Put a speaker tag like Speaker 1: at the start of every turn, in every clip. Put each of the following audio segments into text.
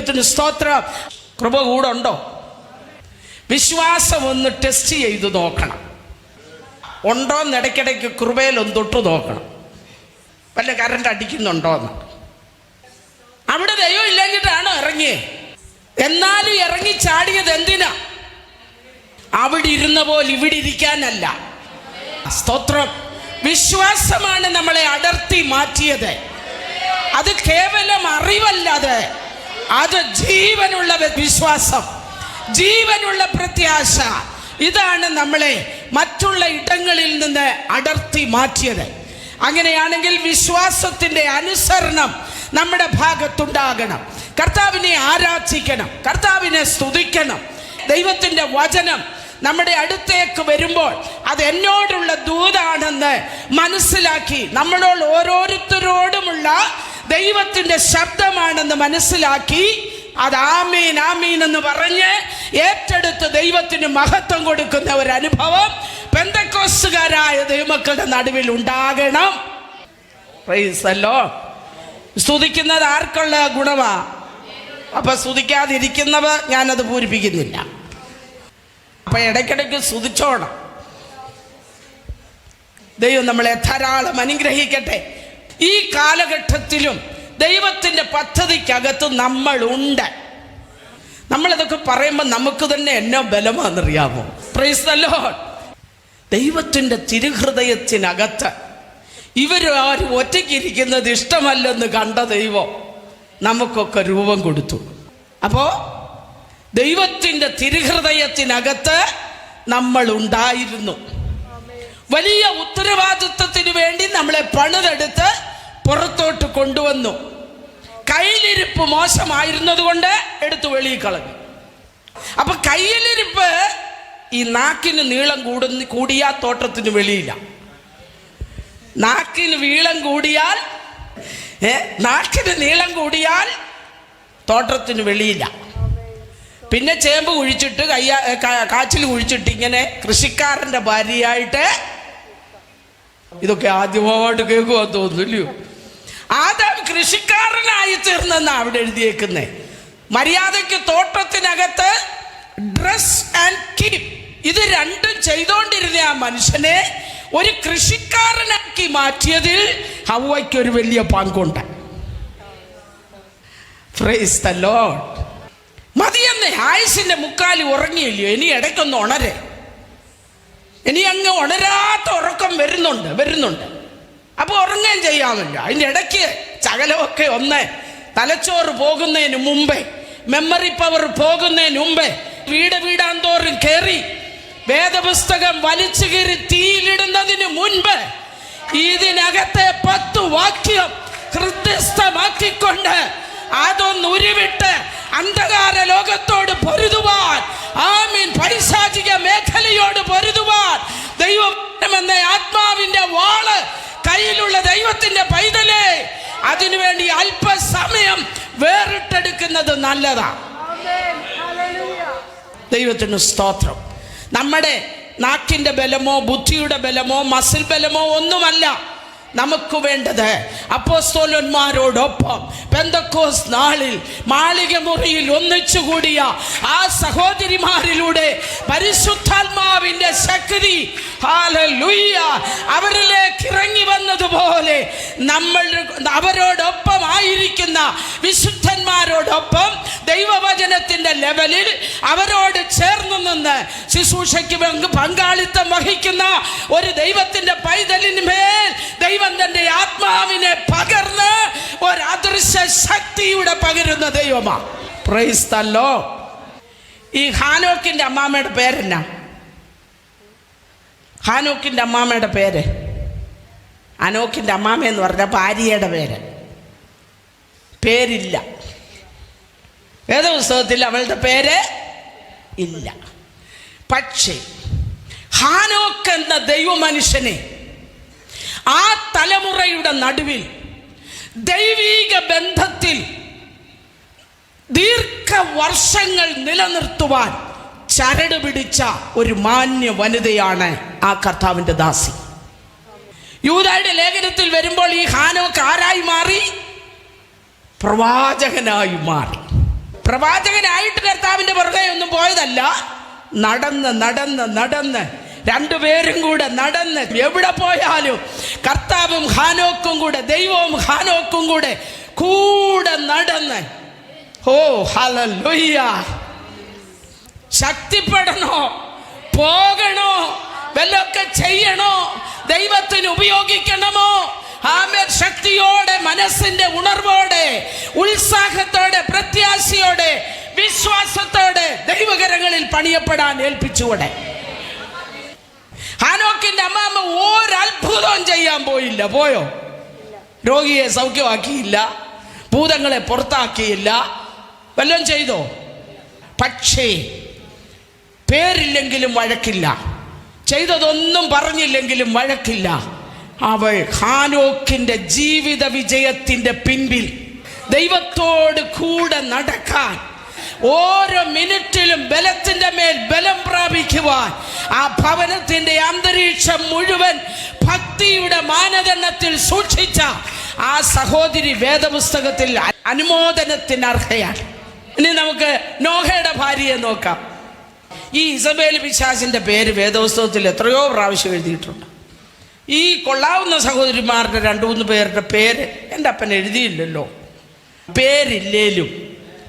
Speaker 1: ദൈവത്തിന് സ്തോത്രം. കൃപ കൂടെ ഉണ്ടോ? വിശ്വാസം ഒന്ന് ടെസ്റ്റ് ചെയ്ത് നോക്കണം. ഉണ്ടോന്ന് ഇടയ്ക്കിടയ്ക്ക് കൃപയിലൊന്ന് തൊട്ട് നോക്കണം. വല്ല കറണ്ട് അടിക്കുന്നുണ്ടോന്ന്. അവിടെ ദൈവം ഇല്ലെങ്കിട്ടാണ് ഇറങ്ങിയേ. എന്നാലും ഇറങ്ങി ചാടിയത് എന്തിനാ? അവിടെ ഇരുന്ന പോലെ ഇവിടെ ഇരിക്കാനല്ല. സ്തോത്രം. വിശ്വാസമാണ് നമ്മളെ അടർത്തി മാറ്റിയത്. അത് കേവലം അറിവല്ലാതെ അത് ജീവനുള്ള വിശ്വാസം, ജീവനുള്ള പ്രത്യാശ. ഇതാണ് നമ്മളെ മറ്റുള്ള ഇടങ്ങളിൽ നിന്ന് അടർത്തി മാറ്റിയത്. അങ്ങനെയാണെങ്കിൽ വിശ്വാസത്തിൻ്റെ അനുസരണം നമ്മുടെ ഭാഗത്തുണ്ടാകണം. കർത്താവിനെ ആരാധിക്കണം, കർത്താവിനെ സ്തുതിക്കണം. ദൈവത്തിൻ്റെ വചനം നമ്മുടെ അടുത്തേക്ക് വരുമ്പോൾ അത് എന്നോടുള്ള ദൂതാണെന്ന് മനസ്സിലാക്കി, നമ്മളോട് ഓരോരുത്തരോടുമുള്ള ദൈവത്തിൻ്റെ ശബ്ദമാണെന്ന് മനസ്സിലാക്കി അത് ആമീൻ ആമീൻ എന്ന് പറഞ്ഞ് ഏറ്റെടുത്ത് ദൈവത്തിന് മഹത്വം കൊടുക്കുന്ന ഒരു അനുഭവം പെന്തക്കോസ്തുകാരായ ദൈവമക്കളുടെ നടുവിൽ ഉണ്ടാകണം. Praise the Lord. സ്തുതിക്കുന്നത് ആർക്കുള്ള ഗുണമാ? അപ്പൊ സ്തുതിക്കാതിരിക്കുന്നവർ ഞാനത് പൂരിപ്പിക്കുന്നില്ല. അപ്പൊ ഇടയ്ക്കിടയ്ക്ക് സ്തുതിച്ചോണം. ദൈവം നമ്മളെ ധാരാളം അനുഗ്രഹിക്കട്ടെ. ഈ കാലഘട്ടത്തിലും ദൈവത്തിൻ്റെ പദ്ധതിക്കകത്ത് നമ്മളുണ്ട്. നമ്മളിതൊക്കെ പറയുമ്പോൾ നമുക്ക് തന്നെ എന്നോ ബലമാണെന്നറിയാമോ? Price the Lord. ദൈവത്തിൻ്റെ തിരുഹൃദയത്തിനകത്ത് ഇവരാരും ഒറ്റയ്ക്കിരിക്കുന്നത് ഇഷ്ടമല്ലെന്ന് കണ്ട ദൈവം നമുക്കൊക്കെ രൂപം കൊടുത്തു. അപ്പോൾ ദൈവത്തിൻ്റെ തിരുഹൃദയത്തിനകത്ത് നമ്മൾ ഉണ്ടായിരുന്നു. വലിയ ഉത്തരവാദിത്വത്തിന് വേണ്ടി നമ്മളെ പണിതെടുത്ത് പുറത്തോട്ട് കൊണ്ടുവന്നു. കയ്യിലിരിപ്പ് മോശമായിരുന്നത് കൊണ്ട് എടുത്തു വെളിയിൽ കളഞ്ഞു. അപ്പൊ കയ്യിലിരിപ്പ് ഈ നാക്കിന് നീളം കൂടിയാൽ തോട്ടത്തിന് വെളിയില്ല. നാക്കിന് നീളം കൂടിയാൽ തോട്ടത്തിന് വെളിയില്ല. പിന്നെ ചേമ്പ് കുഴിച്ചിട്ട് കാച്ചിൽ കുഴിച്ചിട്ട് ഇങ്ങനെ കൃഷിക്കാരൻ്റെ ഭാര്യയായിട്ട്, ഇതൊക്കെ ആദ്യമായിട്ട് കേൾക്കുവാന്ന് തോന്നുന്നില്ലയോ? ആദാം കൃഷിക്കാരനായി തീർന്നെന്നാ അവിടെ എഴുതിയേക്കുന്നേ. മര്യാദയ്ക്ക് തോട്ടത്തിനകത്ത് ഡ്രസ് ആൻഡ് കീപ് ഇത് രണ്ടും ചെയ്തോണ്ടിരുന്ന ആ മനുഷ്യനെ ഒരു കൃഷിക്കാരനാക്കി മാറ്റിയതിൽ ഹവ്വയ്ക്ക് ഒരു വലിയ പങ്കുണ്ട്. Praise the Lord. മതിയെന്നേ, ആയുസിന്റെ മുക്കാലി ഉറങ്ങിയില്ലയോ? ഇനി ഇടയ്ക്കൊന്ന് ഉണരെ. ഇനി അങ്ങ് ഉണരാത്ത ഉറക്കം വരുന്നുണ്ട്. അപ്പോൾ ഉറങ്ങുകയും ചെയ്യാമല്ലോ. അതിൻ്റെ ഇടയ്ക്ക് ചകലമൊക്കെ ഒന്ന് തലച്ചോറ് പോകുന്നതിന് മുമ്പേ, മെമ്മറി പവർ പോകുന്നതിന് മുമ്പേ വീടാന്തോറും കയറി വേദപുസ്തകം വലിച്ചു കയറി തീയിലിടുന്നതിന് മുൻപ് ഇതിനകത്തെ 10 വാക്യം ഹൃദയസ്ഥമാക്കിക്കൊണ്ട് അതൊന്ന് ഉരുവിട്ട് അന്ധകാര ലോകത്തോട് പൊരുതുവാൻ, ആമീൻ, പൈശാചിക മേഖലയോട് പൊരുതുവാൻ ദൈവം എന്ന ആത്മാവിന്റെ വാള് കയ്യിലുള്ള ദൈവത്തിന്റെ പൈതലേ, അതിനുവേണ്ടി അല്പസമയം വേറിട്ടെടുക്കുന്നത് നല്ലതാ. ദൈവത്തിന് സ്തോത്രം. നമ്മുടെ നാക്കിന്റെ ബലമോ ബുദ്ധിയുടെ ബലമോ മസിൽ ബലമോ ഒന്നുമല്ല നമുക്ക് വേണ്ടത്. അപ്പോസ്തലന്മാരോടൊപ്പം പെന്തക്കോസ് നാളിൽ മാളിക മുറിയിൽ ഒന്നിച്ചുകൂടിയ ആ സഹോദരിമാരിലൂടെ പരിശുദ്ധാത്മാവിന്റെ ശക്തി, ഹല്ലേലൂയ, അവരിലേക്ക് ഇറങ്ങി വന്നതുപോലെ നമ്മൾ അവരോടൊപ്പം ആയിരിക്കുന്ന വിശുദ്ധന്മാരോടൊപ്പം ദൈവവചനത്തിന്റെ ലെവലിൽ അവരോട് ചേർന്ന് നിന്ന് ശുശ്രൂഷയ്ക്ക് പങ്കാളിത്തം വഹിക്കുന്ന ഒരു ദൈവത്തിന്റെ പൈതലിന് മേൽ ദൈവം തന്റെ ആത്മാവിനെ പകർന്ന് ഒരു അദൃശ്യ ശക്തിയുടെ പകരുന്ന ദൈവമാണ്. Price the Lord. ഈ ഹാനോക്കിന്റെ അമ്മാമ്മയുടെ പേരെന്നാ? ഹാനോക്കിന്റെ അമ്മാമ്മയുടെ പേര്, അനോക്കിന്റെ അമ്മാമ്മ എന്ന് പറഞ്ഞ ഭാര്യയുടെ പേരില്ല. വേദപുസ്തകത്തിൽ അവളുടെ പേര് ഇല്ല. പക്ഷേ ഹാനോക്ക് എന്ന ദൈവമനുഷ്യനെ ആ തലമുറയുടെ നടുവിൽ ദൈവീക ബന്ധത്തിൽ ദീർഘവർഷങ്ങൾ നിലനിർത്തുവാൻ ചരട് പിടിച്ച ഒരു മാന്യ വനിതയാണ് ആ കർത്താവിൻ്റെ ദാസി. യൂദായുടെ ലേഖനത്തിൽ വരുമ്പോൾ ഈ ഹാനോക്ക് ആരായി മാറി? പ്രവാചകനായി മാറി. പ്രവാചകനായിട്ട് കർത്താവിൻ്റെ പുറകെ ഒന്നും പോയതല്ല, നടന്ന് നടന്ന് നടന്ന് രണ്ടുപേരും കൂടെ നടന്ന് എവിടെ പോയാലും കർത്താവും ഹാനോക്കും കൂടെ, ദൈവവും ഹാനോക്കും കൂടെ കൂടെ നടന്ന്. ഓ ഹല്ലേലൂയ! ശക്തിപ്പെടണോ, പോകണോ, വല്ലൊക്കെ ചെയ്യണോ, ദൈവത്തിന് ഉപയോഗിക്കണമോ, ആമേൻ, ശക്തിയോടെ, മനസ്സിന്റെ ഉണർവോടെ, ഉത്സാഹത്തോടെ, പ്രത്യാശയോടെ, വിശ്വാസത്തോടെ ദൈവകരങ്ങളിൽ പണിയപ്പെടാൻ ഏൽപ്പിച്ചുകൂടെ. ഹാനോക്കിന്റെ അമ്മാമ്മ ഒരത്ഭുതവും ചെയ്യാൻ പോയില്ല. പോയോ? രോഗിയെ സൗഖ്യമാക്കിയില്ല, ഭൂതങ്ങളെ പുറത്താക്കിയില്ല, വല്ലതും ചെയ്തോ? പക്ഷേ പേരില്ലെങ്കിലും വഴക്കില്ല, ചെയ്തതൊന്നും പറഞ്ഞില്ലെങ്കിലും വഴക്കില്ല. അവൾ ഹാനോക്കിന്റെ ജീവിത വിജയത്തിന്റെ പിൻപിൽ ദൈവത്തോട് കൂടെ നടക്കാൻ, ഓരോ മിനിറ്റിലും ബലത്തിന്റെ മേൽ ബലം പ്രാപിക്കുവാൻ, ആ ഭവനത്തിന്റെ അന്തരീക്ഷം മുഴുവൻ ഭക്തിയുടെ മാനദണ്ഡത്തിൽ സൂക്ഷിച്ച ആ സഹോദരി വേദപുസ്തകത്തിൽ അനുമോദനത്തിന് അർഹയാണ്. ഇനി നമുക്ക് നോഹയുടെ ഭാര്യയെ നോക്കാം. ഈ ഇസബേൽ പിശാചിന്റെ പേര് വേദപുസ്തകത്തിൽ എത്രയോ പ്രാവശ്യം എഴുതിയിട്ടുണ്ട്. ഈ കൊള്ളാവുന്ന സഹോദരിമാരുടെ 2-3 പേരുടെ പേര് എൻ്റെ അപ്പൻ എഴുതിയില്ലല്ലോ. പേരില്ലേലും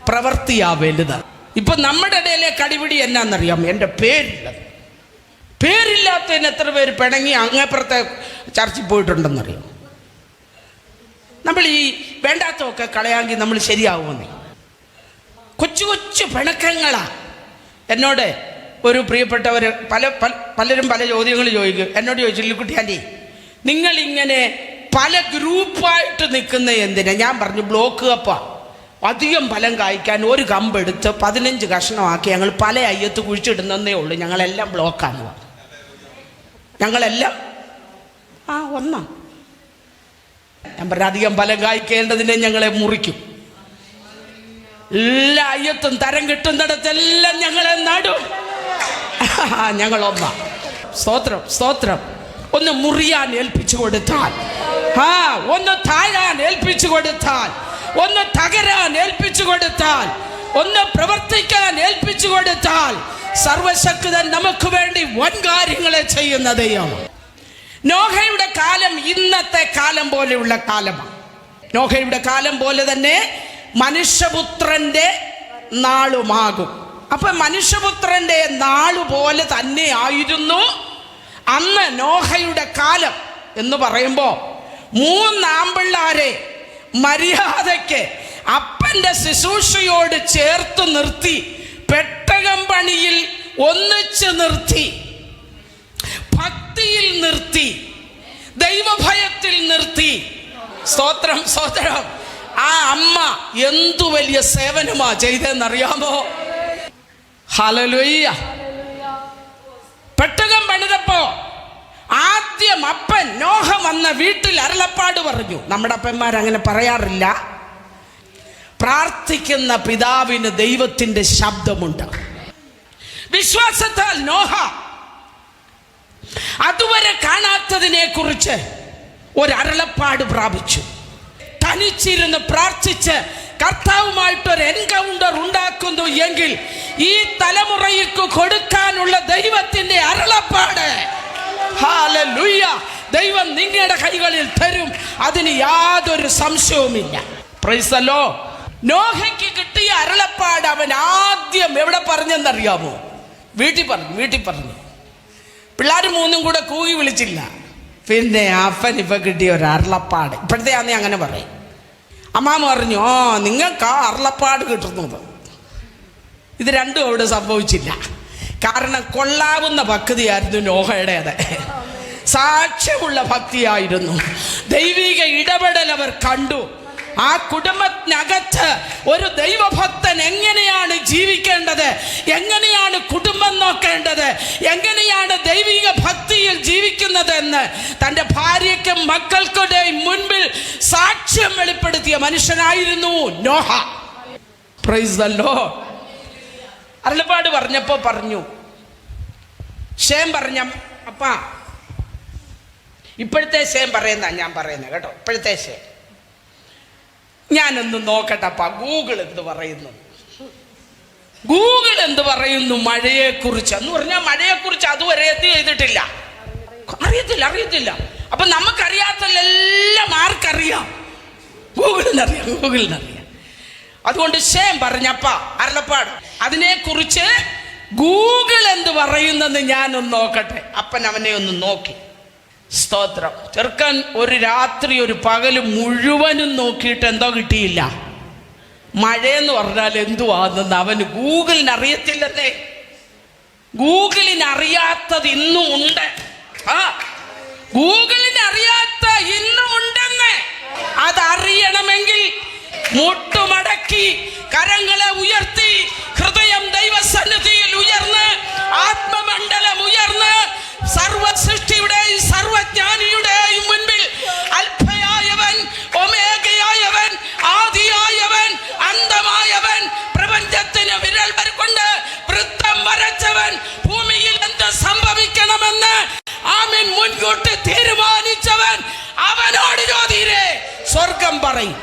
Speaker 1: പ്രവൃത്തിയാ വലുത്. ഇപ്പൊ നമ്മുടെ ഇടയിലെ കടിപിടി എന്നാന്നറിയാം? എൻ്റെ പേരില്ലത്. പേരില്ലാത്തതിന് എത്ര പേര് പിണങ്ങി അങ്ങേപ്പുറത്തെ ചർച്ചിൽ പോയിട്ടുണ്ടെന്നറിയാം. നമ്മൾ ഈ വേണ്ടാത്തതൊക്കെ കളയാമെങ്കിൽ നമ്മൾ ശരിയാവുമെന്നേ. കൊച്ചു കൊച്ചു പിണക്കങ്ങളാ. എന്നോട് ഒരു പ്രിയപ്പെട്ടവർ പലരും പല ചോദ്യങ്ങൾ ചോദിക്കും. എന്നോട് ചോദിച്ചു, ലിക്കുട്ടി ആൻറ്റി, നിങ്ങളിങ്ങനെ പല ഗ്രൂപ്പായിട്ട് നിൽക്കുന്ന എന്തിനാ? ഞാൻ പറഞ്ഞു, ബ്ലോക്ക് കപ്പ അധികം ഫലം കായ്ക്കാൻ ഒരു കമ്പെടുത്ത് 15 കഷ്ണമാക്കി ഞങ്ങൾ പല അയ്യത്ത് കുഴിച്ചിടുന്നേ ഉള്ളൂ. ഞങ്ങളെല്ലാം ബ്ലോക്കാണ്. ഞങ്ങളെല്ലാം ഒന്നാ. ഞാൻ പറഞ്ഞ അധികം ഫലം കായ്ക്കേണ്ടതിനെ ഞങ്ങളെ മുറിക്കും. എല്ലാ അയ്യത്തും തരം കിട്ടുന്നിടത്തെല്ലാം ഞങ്ങളെ നടും. ഞങ്ങളൊന്നാ. സ്തോത്രം, സ്തോത്രം. ഒന്ന് മുറിയാൻ ഏൽപ്പിച്ചു കൊടുത്താൽ, ഒന്ന് താഴാൻ ഏൽപ്പിച്ചു കൊടുത്താൽ, ഒന്ന് തകരാൻ ഏൽപ്പിച്ചു കൊടുത്താൽ, ഒന്ന് പ്രവർത്തിക്കാൻ ഏൽപ്പിച്ചു കൊടുത്താൽ, സർവശക്തൻ നമുക്ക് വേണ്ടി വൻ കാര്യങ്ങളെ ചെയ്യുന്ന ദൈവമാണ്. നോഹയുടെ കാലം ഇന്നത്തെ കാലം പോലെയുള്ള കാലമാണ്. നോഹയുടെ കാലം പോലെ തന്നെ മനുഷ്യപുത്രന്റെ നാളുമാകും. അപ്പൊ മനുഷ്യപുത്രന്റെ നാളുപോലെ തന്നെ ആയിരുന്നു അന്ന് നോഹയുടെ കാലം എന്ന് പറയുമ്പോ 3 ആമ്പിള്ളാരെ മര്യാദയ്ക്ക് അപ്പന്റെ ശുശ്രൂഷയോട് ചേർത്ത് നിർത്തി, പെട്ടകം പണിയിൽ ഒന്നിച്ച് നിർത്തി, ഭക്തിയിൽ നിർത്തി, ദൈവഭയത്തിൽ നിർത്തി. സ്തോത്രം, സ്തോത്രം. ആ അമ്മ എന്തു വലിയ സേവനമാ ചെയ്തെന്നറിയാമോ? ഹല്ലേലൂയ. പെട്ടകം പണിതപ്പോ ആദ്യം അപ്പൻ നോഹ വന്ന വീട്ടിൽ അരുളപ്പാട് പറഞ്ഞു. നമ്മുടെ അപ്പന്മാർ അങ്ങനെ പറയാറില്ല. പ്രാർത്ഥിക്കുന്ന പിതാവിന് ദൈവത്തിന്റെ ശബ്ദമുണ്ട്. വിശ്വാസത്താൽ നോഹ അതുവരെ കാണാത്തതിനെ കുറിച്ച് ഒരു അരുളപ്പാട് പ്രാപിച്ചു. തനിച്ചിരുന്ന് പ്രാർത്ഥിച്ച് കർത്താവുമായിട്ടൊരു എൻകൗണ്ടർ ഉണ്ടാക്കുന്നു എങ്കിൽ ഈ തലമുറയ്ക്ക് കൊടുക്കാനുള്ള ദൈവത്തിന്റെ അരുളപ്പാട്, ഹല്ലേലൂയ, ദൈവം നിങ്ങളുടെ കൈകളിൽ തരും. അതിന് യാതൊരു സംശയവുമില്ല. Price the Lord. നോഹയ്ക്ക് കിട്ടിയ അരുളപ്പാട് അവൻ ആദ്യം എവിടെ പറഞ്ഞെന്നറിയാമോ? വീട്ടിൽ പറഞ്ഞു. പിള്ളേർ 3 കൂടെ കൂകി വിളിച്ചില്ല. പിന്നെ അപ്പൻ ഇപ്പൊ കിട്ടിയ ഒരു അരുളപ്പാട്. ഇപ്പോഴത്തെ ആന്നേ അങ്ങനെ പറയും. അമ്മാമ്മ പറഞ്ഞു, നിങ്ങൾക്ക് ആ അരുളപ്പാട് കിട്ടുന്നത്. ഇത് രണ്ടും അവിടെ സംഭവിച്ചില്ല. കാരണം കൊള്ളാവുന്ന ഭക്തിയായിരുന്നു നോഹയുടേത്. സാക്ഷ്യമുള്ള ഭക്തിയായിരുന്നു. ദൈവിക ഇടപെടൽ അവർ കണ്ടു. ആ കുടുംബത്തിനകത്ത് ഒരു ദൈവഭക്തൻ എങ്ങനെയാണ് ജീവിക്കേണ്ടത്, എങ്ങനെയാണ് കുടുംബം നോക്കേണ്ടത്, എങ്ങനെയാണ് ദൈവിക ഭക്തിയിൽ ജീവിക്കുന്നത് എന്ന് തൻ്റെ ഭാര്യയ്ക്കും മക്കൾക്കുടെയും മുൻപിൽ സാക്ഷ്യം വെളിപ്പെടുത്തിയ മനുഷ്യനായിരുന്നു നോഹ. Praise the Lord. അരുളപ്പാട് പറഞ്ഞപ്പോ പറഞ്ഞു, ഷേം പറഞ്ഞ അപ്പാ, ഇപ്പോഴത്തെ ഷേം പറയുന്ന ഞാൻ പറയുന്നത് കേട്ടോ. ഇപ്പോഴത്തെ ഷേം ഞാനൊന്ന് നോക്കട്ടെ അപ്പാ, ഗൂഗിൾ എന്ത് പറയുന്നു. ഗൂഗിൾ എന്ത് പറയുന്നു മഴയെക്കുറിച്ച് എന്ന് പറഞ്ഞാൽ മഴയെക്കുറിച്ച് അതുവരെ ചെയ്തിട്ടില്ല, അറിയത്തില്ല. അപ്പൊ നമുക്കറിയാത്തതെല്ലാം ആർക്കറിയാം? ഗൂഗിളിനറിയാം. അതുകൊണ്ട് ശേം പറഞ്ഞപ്പ അരുളപ്പാട് അതിനെക്കുറിച്ച് ഗൂഗിൾ എന്ത് പറയുന്നെന്ന് ഞാനൊന്ന് നോക്കട്ടെ. അപ്പൻ അവനെ ഒന്ന് നോക്കി. സ്തോത്രം. ചെറുക്കൻ ഒരു രാത്രി ഒരു പകല് മുഴുവനും നോക്കിയിട്ട് എന്തോ കിട്ടിയില്ല. മഴയെന്ന് പറഞ്ഞാൽ എന്തുവാണെന്ന് അവന് ഗൂഗിളിന് അറിയത്തില്ലെന്നേ. ഗൂഗിളിന് അറിയാത്തത് ഇന്നും ഉണ്ട്. ഗൂഗിളിന് അറിയാത്ത ഇന്നും ഉണ്ടെന്ന്. അതറിയണമെങ്കിൽ മുട്ടുമടക്കി കരങ്ങളെ ഉയർത്തി ഹൃദയം ദൈവസന്നിധിയിൽ ഉയർന്ന് ആത്മമണ്ഡലം ഉയർന്ന് സർവ സൃഷ്ടിയുടെയും സർവജ്ഞാനിയുടെയും മുൻപിൽ അൽഫയായവൻ, ഒമേഗയായവൻ, ആദിയായവൻ, അന്തമായവൻ, പ്രപഞ്ചത്തിന് വിരൽ കൊണ്ട് വൃത്തം വരച്ചവൻ, ഭൂമിയിൽ എന്ത് സംഭവിക്കണമെന്ന് ആമേൻ മുൻകൂട്ടി തീരുമാനിച്ചവൻ, അവനോട് ചോദിരേ സ്വർഗം പറയും.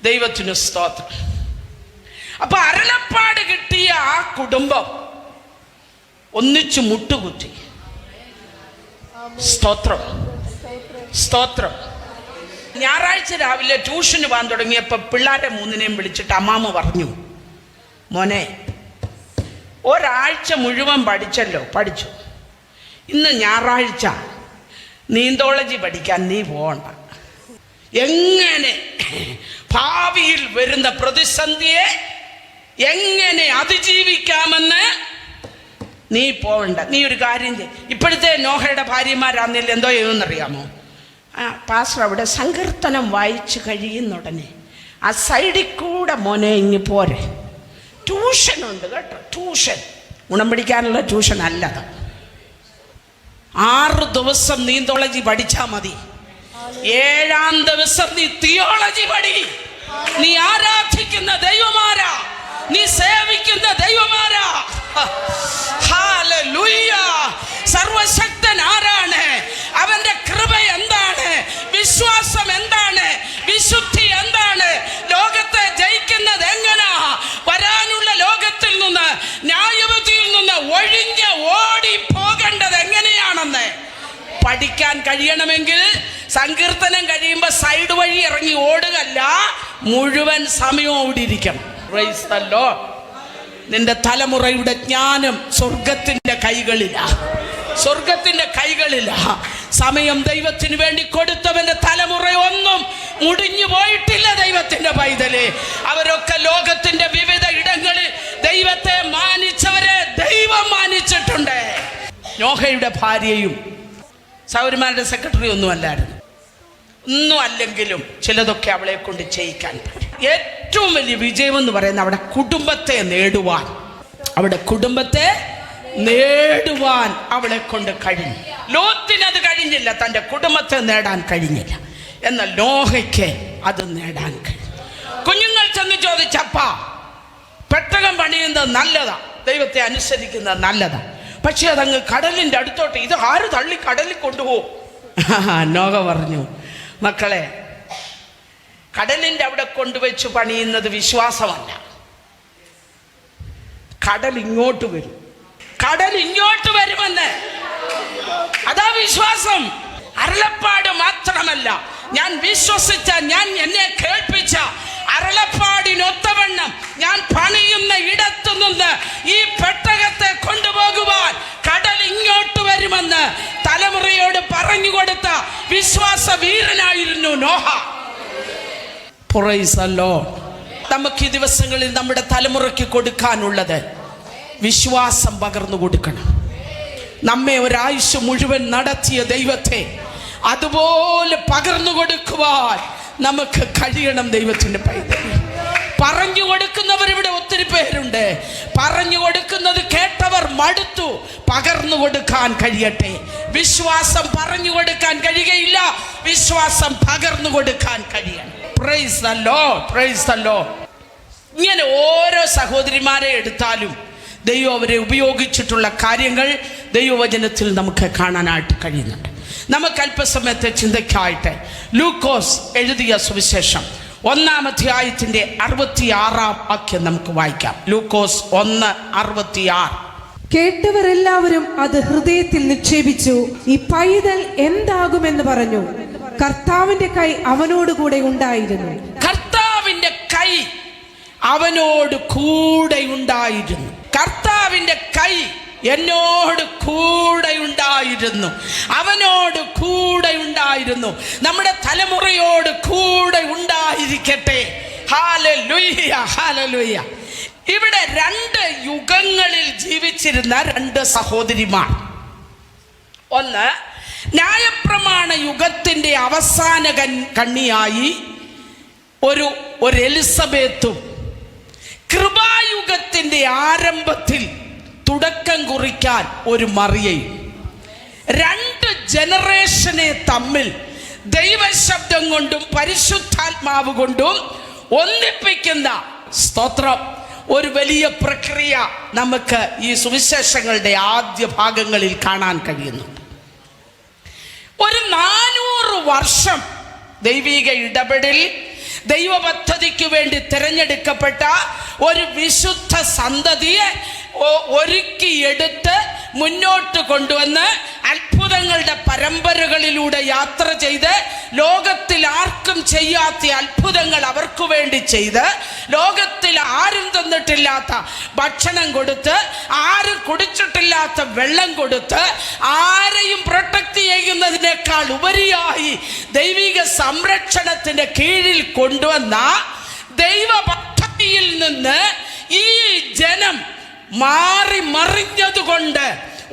Speaker 1: ദൈവത്തിന് സ്തോത്രം. അപ്പൊ അരുളപ്പാട് കിട്ടിയ ആ കുടുംബം ഒന്നിച്ചു മുട്ടുകുത്തി. സ്തോത്രം. ഞായറാഴ്ച രാവിലെ ട്യൂഷന് പോകാൻ തുടങ്ങിയപ്പോൾ പിള്ളേരെ മൂന്നിനെയും വിളിച്ചിട്ട് അമ്മാമ്മ പറഞ്ഞു, മോനെ ഒരാഴ്ച മുഴുവൻ പഠിച്ചു, ഇന്ന് ഞായറാഴ്ച നീന്തോളജി പഠിക്കാൻ നീ പോകണ്ട. എങ്ങനെ ഭാവിയിൽ വരുന്ന പ്രതിസന്ധിയെ എങ്ങനെ അതിജീവിക്കാമെന്ന് നീ പോകണ്ട. നീ ഒരു കാര്യം ചെയ്യ്. ഇപ്പോഴത്തെ നോഹയുടെ ഭാര്യമാരാന്നില്ല എന്തോ ചെയ്യുമെന്നറിയാമോ? പാസ്റ്റർ അവിടെ സങ്കീർത്തനം വായിച്ചു കഴിയുന്നുടനെ ആ സൈഡിൽ കൂടെ മോനെ ഇങ്ങ് പോരെ, ട്യൂഷനുണ്ട് കേട്ടോ. ട്യൂഷൻ ഗുണം പിടിക്കാനുള്ള ട്യൂഷൻ അല്ലത്. 6 ദിവസം നീന്തോളജി പഠിച്ചാൽ മതി. 7-ാം ദിവസം നീ തിയോളജി പഠി. നീ ആരാധിക്കുന്ന ദൈവമാരാ, നീ സേവിക്കുന്ന ദൈവമാരാ. ഹല്ലേലൂയ. സർവശക്തൻ ആരാണ്? അവന്റെ കൃപ എന്താണ്? വിശ്വാസം എന്താണ്? വിശുദ്ധി എന്താണ്? ലോകത്തെ ജയിക്കുന്നത് എങ്ങനാ? വരാനുള്ള ലോകത്തിൽ നിന്ന്, ന്യായവിധിയിൽ നിന്ന് ഒഴിഞ്ഞ് ഓടി പോകേണ്ടത് എങ്ങനെയാണെന്ന് പഠിക്കാൻ കഴിയണമെങ്കിൽ സങ്കീർത്തനം കഴിയുമ്പോൾ സൈഡ് വഴി ഇറങ്ങി ഓടുകയല്ല, മുഴുവൻ സമയവും അവിടെ ഇരിക്കണം. Price the Lord. നിന്റെ തലമുറയുടെ ജ്ഞാനം സ്വർഗത്തിന്റെ കൈകളിലാ. സമയം ദൈവത്തിന് വേണ്ടി കൊടുത്തവന്റെ തലമുറ ഒന്നും മുടിഞ്ഞു പോയിട്ടില്ല. ദൈവത്തിന്റെ പൈതലേ, അവരൊക്കെ ലോകത്തിന്റെ വിവിധ ഇടങ്ങളിൽ ദൈവത്തെ മാനിച്ചവരെ ദൈവം മാനിച്ചിട്ടുണ്ട്. നോഹയുടെ ഭാര്യയും സൗരന്മാരുടെ സെക്രട്ടറി ഒന്നും അല്ലെങ്കിലും ചിലതൊക്കെ അവളെ കൊണ്ട് ചെയ്യിക്കാൻ പറ്റും. ഏറ്റവും വലിയ വിജയം എന്ന് പറയുന്നത് അവിടെ കുടുംബത്തെ നേടുവാൻ അവളെ കൊണ്ട് കഴിഞ്ഞു. ലോത്തിന് അത് കഴിഞ്ഞില്ല, തൻ്റെ കുടുംബത്തെ നേടാൻ കഴിഞ്ഞില്ല. എന്നാൽ നോഹയ്ക്ക് അത് നേടാൻ കഴിഞ്ഞു. കുഞ്ഞുങ്ങൾ ചെന്ന് ചോദിച്ചപ്പാ, പെട്ടകം പണിയുന്നത് നല്ലതാ, ദൈവത്തെ അനുസരിക്കുന്നത് നല്ലതാ, പക്ഷെ അതങ്ങ് കടലിൻ്റെ അടുത്തോട്ട് ഇത് ആര് തള്ളി കടലിൽ കൊണ്ടുപോകും? നോഹ പറഞ്ഞു, മക്കളെ, കടലിൻ്റെ അവിടെ കൊണ്ടുവച്ച് പണിയുന്നത് വിശ്വാസമല്ല. കടൽ ഇങ്ങോട്ട് വരുമെന്ന്, അതാ വിശ്വാസം. അരുളപ്പാട് മാത്രമല്ല, ഞാൻ വിശ്വസിച്ച, ഞാൻ എന്നെ കേൾപ്പിച്ച അരുളപ്പാടിനൊത്തവണ്ണം ഞാൻ പണിയുന്ന ഇടത്തു നിന്ന് ഈ പെട്ടകത്തെ കൊണ്ടുപോകുവാൻ കടൽ ഇങ്ങോട്ട് വരുമെന്ന് തലമുറയോട് പറഞ്ഞു കൊടുത്ത വിശ്വാസ വീരനായിരുന്നു നോഹ. Praise the Lord. നമുക്ക് ഈ ദിവസങ്ങളിൽ നമ്മുടെ തലമുറയ്ക്ക് കൊടുക്കാനുള്ളത് വിശ്വാസം പകർന്നു കൊടുക്കണം. നമ്മെ ഒരാഴ്ച മുഴുവൻ നടത്തിയ ദൈവത്തെ അതുപോലെ പകർന്നു കൊടുക്കുവാൻ നമുക്ക് കഴിയണം. ദൈവത്തിൻ്റെ പൈതൽ പറഞ്ഞു കൊടുക്കുന്നവരിവിടെ ഒത്തിരി പേരുണ്ട്. പറഞ്ഞു കൊടുക്കുന്നത് കേട്ടവർ മടുത്തു. പകർന്നു കൊടുക്കാൻ കഴിയട്ടെ. വിശ്വാസം പറഞ്ഞു കൊടുക്കാൻ കഴിയുകയില്ല, വിശ്വാസം പകർന്നു കൊടുക്കാൻ കഴിയണം. Price the Lord, price the Lord. ഇങ്ങനെ ഓരോ സഹോദരിമാരെ എടുത്താലും ദൈവം അവരെ ഉപയോഗിച്ചിട്ടുള്ള കാര്യങ്ങൾ ദൈവവചനത്തിൽ നമുക്ക് കാണാനായിട്ട് കഴിയുന്നുണ്ട്. നമുക്ക് അല്പസമയത്തെ ചിന്തയ്ക്കായിട്ട് ലൂക്കോസ് എഴുതിയ സുവിശേഷം 1-ാം അധ്യായത്തിന്റെ 66-ാം വാക്യം നമുക്ക് വായിക്കാം. ലൂക്കോസ് 1:66.
Speaker 2: കേട്ടവർ എല്ലാവരും അത് ഹൃദയത്തിൽ നിക്ഷേപിച്ചു. ഈ പൈതൽ എന്താകുമെന്ന് പറഞ്ഞു. കർത്താവിന്റെ കൈ അവനോട് കൂടെ ഉണ്ടായിരുന്നു.
Speaker 1: കർത്താവിന്റെ കൈ അവനോട് കൂടെ ഉണ്ടായിരുന്നു. കർത്താവിന്റെ കൈ എന്നോട് കൂടെ ഉണ്ടായിരുന്നു. അവനോട് കൂടെ ഉണ്ടായിരുന്നു. നമ്മുടെ തലമുറയോട് കൂടെ ഉണ്ടായിരിക്കട്ടെ. Hallelujah, hallelujah. ഇവിടെ 2 യുഗങ്ങളിൽ ജീവിച്ചിരുന്ന 2 സഹോദരിമാർ. ഒന്ന്, ന്യായപ്രമാണ യുഗത്തിന്റെ അവസാന കണ്ണിയായി ഒരു എലിസബത്തും, കൃപായുഗത്തിന്റെ ആരംഭത്തിൽ തുടക്കം കുറിക്കാൻ ഒരു മറിയയും. 2 ജനറേഷനെ തമ്മിൽ ദൈവശബ്ദം കൊണ്ടും പരിശുദ്ധാത്മാവ് കൊണ്ടും ഒന്നിപ്പിക്കുന്ന, സ്തോത്രം, ഒരു വലിയ പ്രക്രിയ നമുക്ക് ഈ സുവിശേഷങ്ങളുടെ ആദ്യ ഭാഗങ്ങളിൽ കാണാൻ കഴിയുന്നു. ഒരു 400 വർഷം ദൈവിക ഇടപെടൽ, ദൈവ പദ്ധതിക്ക് വേണ്ടി തിരഞ്ഞെടുക്കപ്പെട്ട ഒരു വിശുദ്ധ സന്തതിയെ ഒരുക്കിയെടുത്ത് മുന്നോട്ട് കൊണ്ടുവന്ന് അത്ഭുതങ്ങളുടെ പരമ്പരകളിലൂടെ യാത്ര ചെയ്ത് ലോകത്തിൽ ആർക്കും ചെയ്യാത്ത അത്ഭുതങ്ങൾ അവർക്ക് വേണ്ടി ചെയ്ത്, ലോകത്തിൽ ആരും തന്നിട്ടില്ലാത്ത ഭക്ഷണം കൊടുത്ത്, ആരും കുടിച്ചിട്ടില്ലാത്ത വെള്ളം കൊടുത്ത്, ആരെയും പ്രൊട്ടക്ട് ചെയ്യുന്നതിനേക്കാൾ ഉപരിയായി ദൈവിക സംരക്ഷണത്തിന്റെ കീഴിൽ കൊണ്ടുവന്ന ദൈവ പദ്ധതിയിൽ നിന്ന് ഈ ജനം മാറി മറിഞ്ഞതുകൊണ്ട്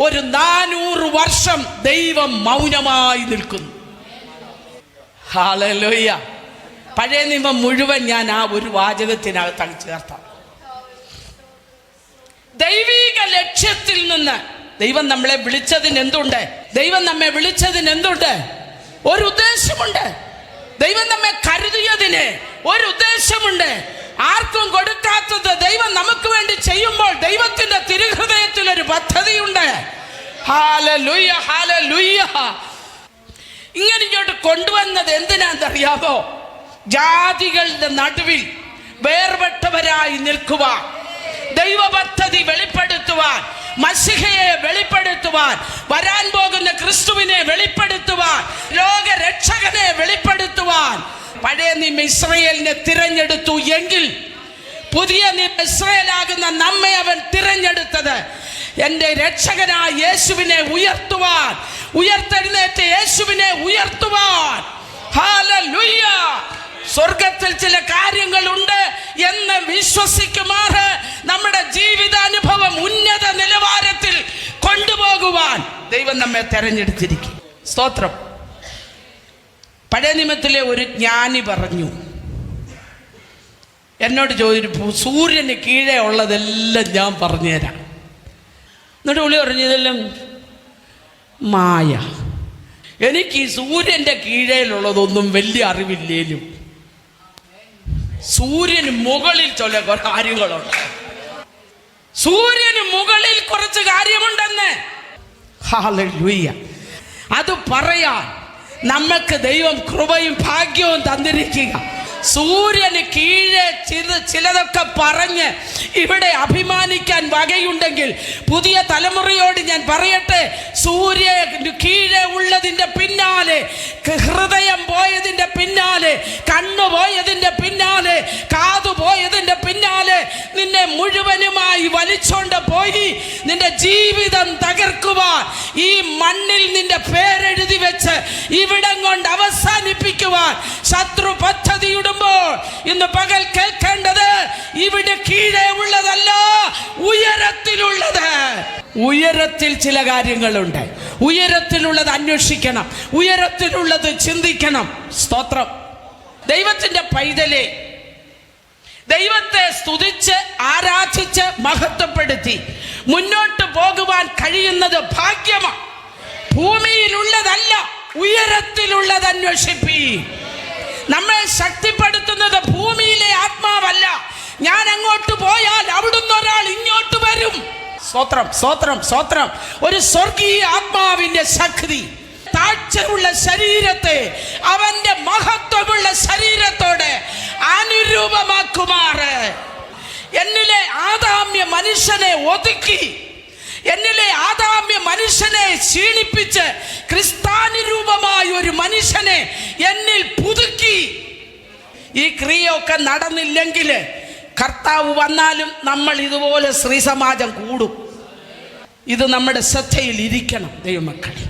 Speaker 1: ഒരു 400 വർഷം ദൈവം മൗനമായി നിൽക്കുന്നു. ഹല്ലേലൂയ. പഴയ നിയമം മുഴുവൻ ഞാൻ ആ ഒരു വാചകത്തിനകത്താണ് ചേർത്താം. ദൈവിക ലക്ഷ്യത്തിൽ നിന്ന് ദൈവം നമ്മളെ വിളിച്ചതിന് എന്തുണ്ട്? ദൈവം നമ്മെ വിളിച്ചതിന് എന്തുണ്ട്? ഒരു ഉദ്ദേശമുണ്ട്. ദൈവം നമ്മെ കരുതിയതിന് ഒരു ഉദ്ദേശമുണ്ട്. ആർക്കും കൊടുക്കാത്തത് ദൈവം നമുക്ക് വേണ്ടി ചെയ്യുമ്പോൾ ദൈവത്തിന്റെ തിരുഹൃദയത്തിൽ ഒരു പദ്ധതിയുണ്ട്. Hallelujah, hallelujah. ഇങ്ങനെ ഇങ്ങോട്ട് കൊണ്ടുവന്നത് എന്തിനാണെന്നറിയാമോ? ജാതികളുടെ നടുവിൽ വേർപെട്ടവരായി നിൽക്കുവാൻ, ദൈവ പദ്ധതി വെളിപ്പെടുത്തുവാൻ, മശിഹയെ വെളിപ്പെടുത്തുവാൻ, വരാൻ പോകുന്ന ക്രിസ്തുവിനെ വെളിപ്പെടുത്തുവാൻ, ലോകരക്ഷകനെ വെളിപ്പെടുത്തുവാൻ പഴയ നിയമ ഇസ്രായേലിനെ തിരഞ്ഞെടുത്തു എങ്കിൽ പുതിയ നിയമ ഇസ്രായേലാകുന്ന നമ്മെ അവൻ തിരഞ്ഞെടുത്തത് എൻ്റെ രക്ഷകനായ യേശുവിനെ ഉയർത്തുവാൻ, ഉയർത്തെഴുന്നേറ്റ യേശുവിനെ ഉയർത്തുവാൻ. ഹല്ലേലൂയ. സ്വർഗത്തിൽ ചില കാര്യങ്ങളുണ്ട് എന്ന് വിശ്വസിക്കുമാറ് നമ്മുടെ ജീവിതാനുഭവം ഉന്നത നിലവാരത്തിൽ കൊണ്ടുപോകുവാൻ ദൈവം നമ്മെ തെരഞ്ഞെടുത്തിരിക്കും. സ്തോത്രം. പഴയ നിയമത്തിലെ ഒരു ജ്ഞാനി പറഞ്ഞു, എന്നോട് ചോദിച്ചു, സൂര്യന് കീഴേ ഉള്ളതെല്ലാം ഞാൻ പറഞ്ഞുതരാം. എന്നിട്ട് പുള്ളി പറഞ്ഞു, ഇതെല്ലാം മായ, എനിക്ക് ഈ സൂര്യൻ്റെ കീഴേലുള്ളതൊന്നും വലിയ അറിവില്ലേലും സൂര്യന് മുകളിൽ ചില കാര്യങ്ങളുണ്ട്, സൂര്യന് മുകളിൽ കുറച്ച് കാര്യമുണ്ടെന്ന്. ഹല്ലേലൂയ. അത് പറയാൻ നമുക്ക് ദൈവം കൃപയും ഭാഗ്യവും തന്നിരിക്കുക. സൂര്യന് കീഴെ ചിലതൊക്കെ പറഞ്ഞ് ഇവിടെ അഭിമാനിക്കാൻ വകയുണ്ടെങ്കിൽ പുതിയ തലമുറയോട് ഞാൻ പറയട്ടെ, സൂര്യന് കീഴെ ഉള്ളതിൻ്റെ പിന്നാലെ, ഹൃദയം പോയതിൻ്റെ പിന്നാലെ, കണ്ണു പോയതിൻ്റെ പിന്നാലെ, കാതു പോയതിൻ്റെ പിന്നാലെ നിന്നെ മുഴുവനുമായി വലിച്ചോണ്ട് പോയി നിന്റെ ജീവിതം തകർക്കുവാൻ, ഈ മണ്ണിൽ നിന്റെ പേരെഴുതി വെച്ച് ഇവിടം കൊണ്ട് അവസാനിപ്പിക്കുവാൻ ശത്രു പദ്ധതിയുടെ ഇന്ന് പകൽ കേൾക്കേണ്ടത് ഇവിടെ കീഴേ ഉള്ളതല്ല, ഉയരത്തിലുള്ളത്. ഉയരത്തിൽ ചില കാര്യങ്ങളുണ്ട്. ഉയരത്തിലുള്ളത് അന്വേഷിക്കണം, ഉയരത്തിലുള്ളത് ചിന്തിക്കണം. സ്തോത്രം. ദൈവത്തിന്റെ പൈതലെ, ദൈവത്തെ സ്തുതിച്ച് ആരാധിച്ച് മഹത്വപ്പെടുത്തി മുന്നോട്ട് പോകുവാൻ കഴിയുന്നത് ഭാഗ്യമാണ്. ഭൂമിയിലുള്ളതല്ല, ഉയരത്തിലുള്ളത് അന്വേഷിപ്പീ. നമ്മെ ശക്തിപ്പെടുത്തുന്നത് ഭൂമിയിലെ ആത്മാവല്ല. ഞാൻ അങ്ങോട്ട് പോയാൽ അവിടുന്ന് ഒരാൾ ഇങ്ങോട്ട് വരും. സ്തോത്രം, സ്തോത്രം, സ്തോത്രം. ഒരു സ്വർഗീയ ആത്മാവിന്റെ ശക്തി. കാഴ്ചയുള്ള ശരീരത്തെ അവന്റെ മഹത്വമുള്ള ശരീരത്തോടെ അനുരൂപമാക്കുമാറ്. എന്നിലെ ആദാമ്യ മനുഷ്യനെ ഒതുക്കി, എന്നിലെ ആദാമ്യ മനുഷ്യനെ ക്ഷീണിപ്പിച്ച് ക്രിസ്താനുരൂപമായ ഒരു മനുഷ്യനെ എന്നിൽ പുതുക്കി. ഈ ക്രിയയൊക്കെ നടന്നില്ലെങ്കിൽ കർത്താവ് വന്നാലും നമ്മൾ ഇതുപോലെ സ്ത്രീ സമാജം കൂടും. ഇത് നമ്മുടെ ശ്രദ്ധയിൽ ഇരിക്കണം ദൈവമക്കളെ.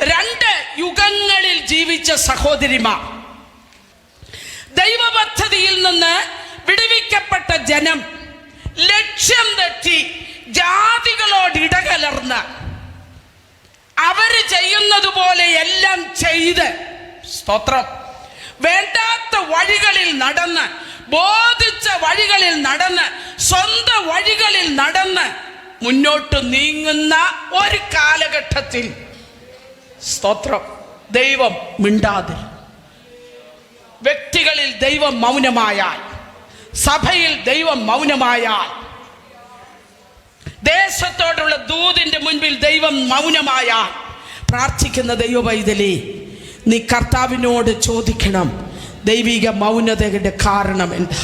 Speaker 1: 2 യുഗങ്ങളിൽ ജീവിച്ച സഹോദരിമാർ, ദൈവപദ്ധതിയിൽ നിന്ന് വിടുവിക്കപ്പെട്ട ജനം ലക്ഷ്യം തെറ്റി ജാതികളോട് ഇടകലർന്ന് അവര് ചെയ്യുന്നത് പോലെ എല്ലാം ചെയ്ത്, സ്തോത്രം, വേണ്ടാത്ത വഴികളിൽ നടന്ന്, ബോധിച്ച വഴികളിൽ നടന്ന്, സ്വന്തം വഴികളിൽ നടന്ന് മുന്നോട്ട് നീങ്ങുന്ന ഒരു കാലഘട്ടത്തിൽ, സ്തോത്രം, ദൈവം മിണ്ടാതെ, വ്യക്തികളിൽ ദൈവം മൗനമായാൽ, സഭയിൽ ദൈവം മൗനമായാൽ, ദേശത്തോടുള്ള ദൂതിന്റെ മുൻപിൽ ദൈവം മൗനമായാൽ, പ്രാർത്ഥിക്കുന്ന ദൈവ പൈതലേ, നീ കർത്താവിനോട് ചോദിക്കണം, ദൈവിക മൗനതയുടെ കാരണം എന്താ?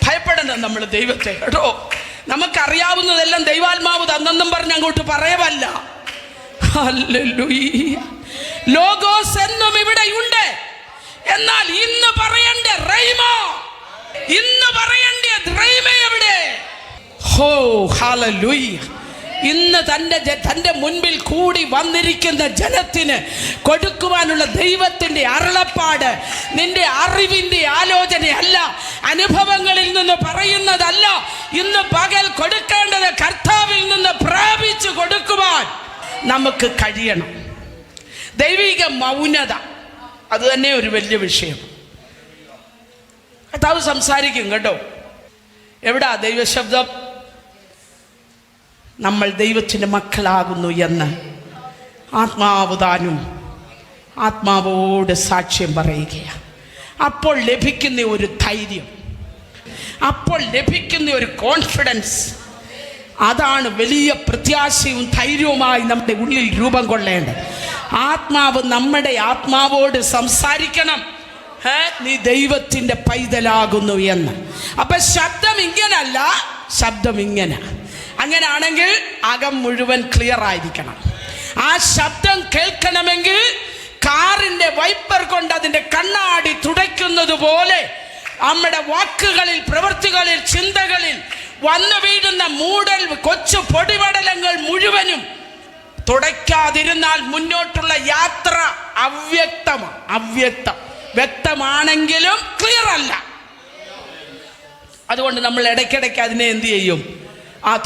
Speaker 1: ഭയപ്പെടണം നമ്മൾ ദൈവത്തെ കേട്ടോ. നമുക്കറിയാവുന്നതെല്ലാം ദൈവാത്മാവ് തന്നെന്നും പറഞ്ഞ് അങ്ങോട്ട് പറയവല്ല. ഹല്ലേലൂയ. ലോഗോസ് എന്നും ഇവിടെയുണ്ട്. എന്നാൽ ഇന്ന് പറയണ്ടേ റൈമ, ഇന്ന് പറയണ്ടേ റൈമ എവിടെ? ഹോ ഹല്ലേലൂയ. ഇന്ന് തൻ്റെ മുൻപിൽ കൂടി വന്നിരിക്കുന്ന ജനത്തിന് കൊടുക്കുവാനുള്ള ദൈവത്തിൻ്റെ അരുളപ്പാട് നിന്റെ അറിവിൻ്റെ ആലോചനയല്ല, അനുഭവങ്ങളിൽ നിന്ന് പറയുന്നതല്ല. ഇന്ന് പകൽ കൊടുക്കേണ്ടത് കർത്താവിൽ നിന്ന് പ്രാപിച്ചു കൊടുക്കുവാൻ നമുക്ക് കഴിയണം. ദൈവിക മൗനത അത് തന്നെ ഒരു വലിയ വിഷയം. കർത്താവ് സംസാരിക്കും കേട്ടോ. എവിടാ ദൈവശബ്ദം? നമ്മൾ ദൈവത്തിൻ്റെ മക്കളാകുന്നു എന്ന് ആത്മാവ് താനും ആത്മാവോട് സാക്ഷ്യം പറയുകയാണ്. അപ്പോൾ ലഭിക്കുന്ന ഒരു ധൈര്യം, അപ്പോൾ ലഭിക്കുന്ന ഒരു കോൺഫിഡൻസ്, അതാണ് വലിയ പ്രത്യാശയും ധൈര്യവുമായി നമ്മുടെ ഉള്ളിൽ രൂപം കൊള്ളേണ്ടത്. ആത്മാവ് നമ്മുടെ ആത്മാവോട് സംസാരിക്കണം, നീ ദൈവത്തിൻ്റെ പൈതലാകുന്നു എന്ന്. അപ്പൊ ശബ്ദം ഇങ്ങനല്ല, ശബ്ദം ഇങ്ങനെ. അങ്ങനാണെങ്കിൽ അകം മുഴുവൻ ക്ലിയർ ആയിരിക്കണം. ആ ശബ്ദം കേൾക്കണമെങ്കിൽ കാറിന്റെ വൈപ്പർ കൊണ്ട് അതിന്റെ കണ്ണാടി തുടയ്ക്കുന്നത് പോലെ നമ്മുടെ വാക്കുകളിൽ, പ്രവൃത്തികളിൽ, ചിന്തകളിൽ വന്നു വീഴുന്ന മൂടൽ കൊച്ചു പൊടിപടലങ്ങൾ മുഴുവനും തുടയ്ക്കാതിരുന്നാൽ മുന്നോട്ടുള്ള യാത്ര വ്യക്തമാണെങ്കിലും ക്ലിയർ അല്ല. അതുകൊണ്ട് നമ്മൾ ഇടയ്ക്കിടയ്ക്ക് അതിനെ എന്ത് ചെയ്യും?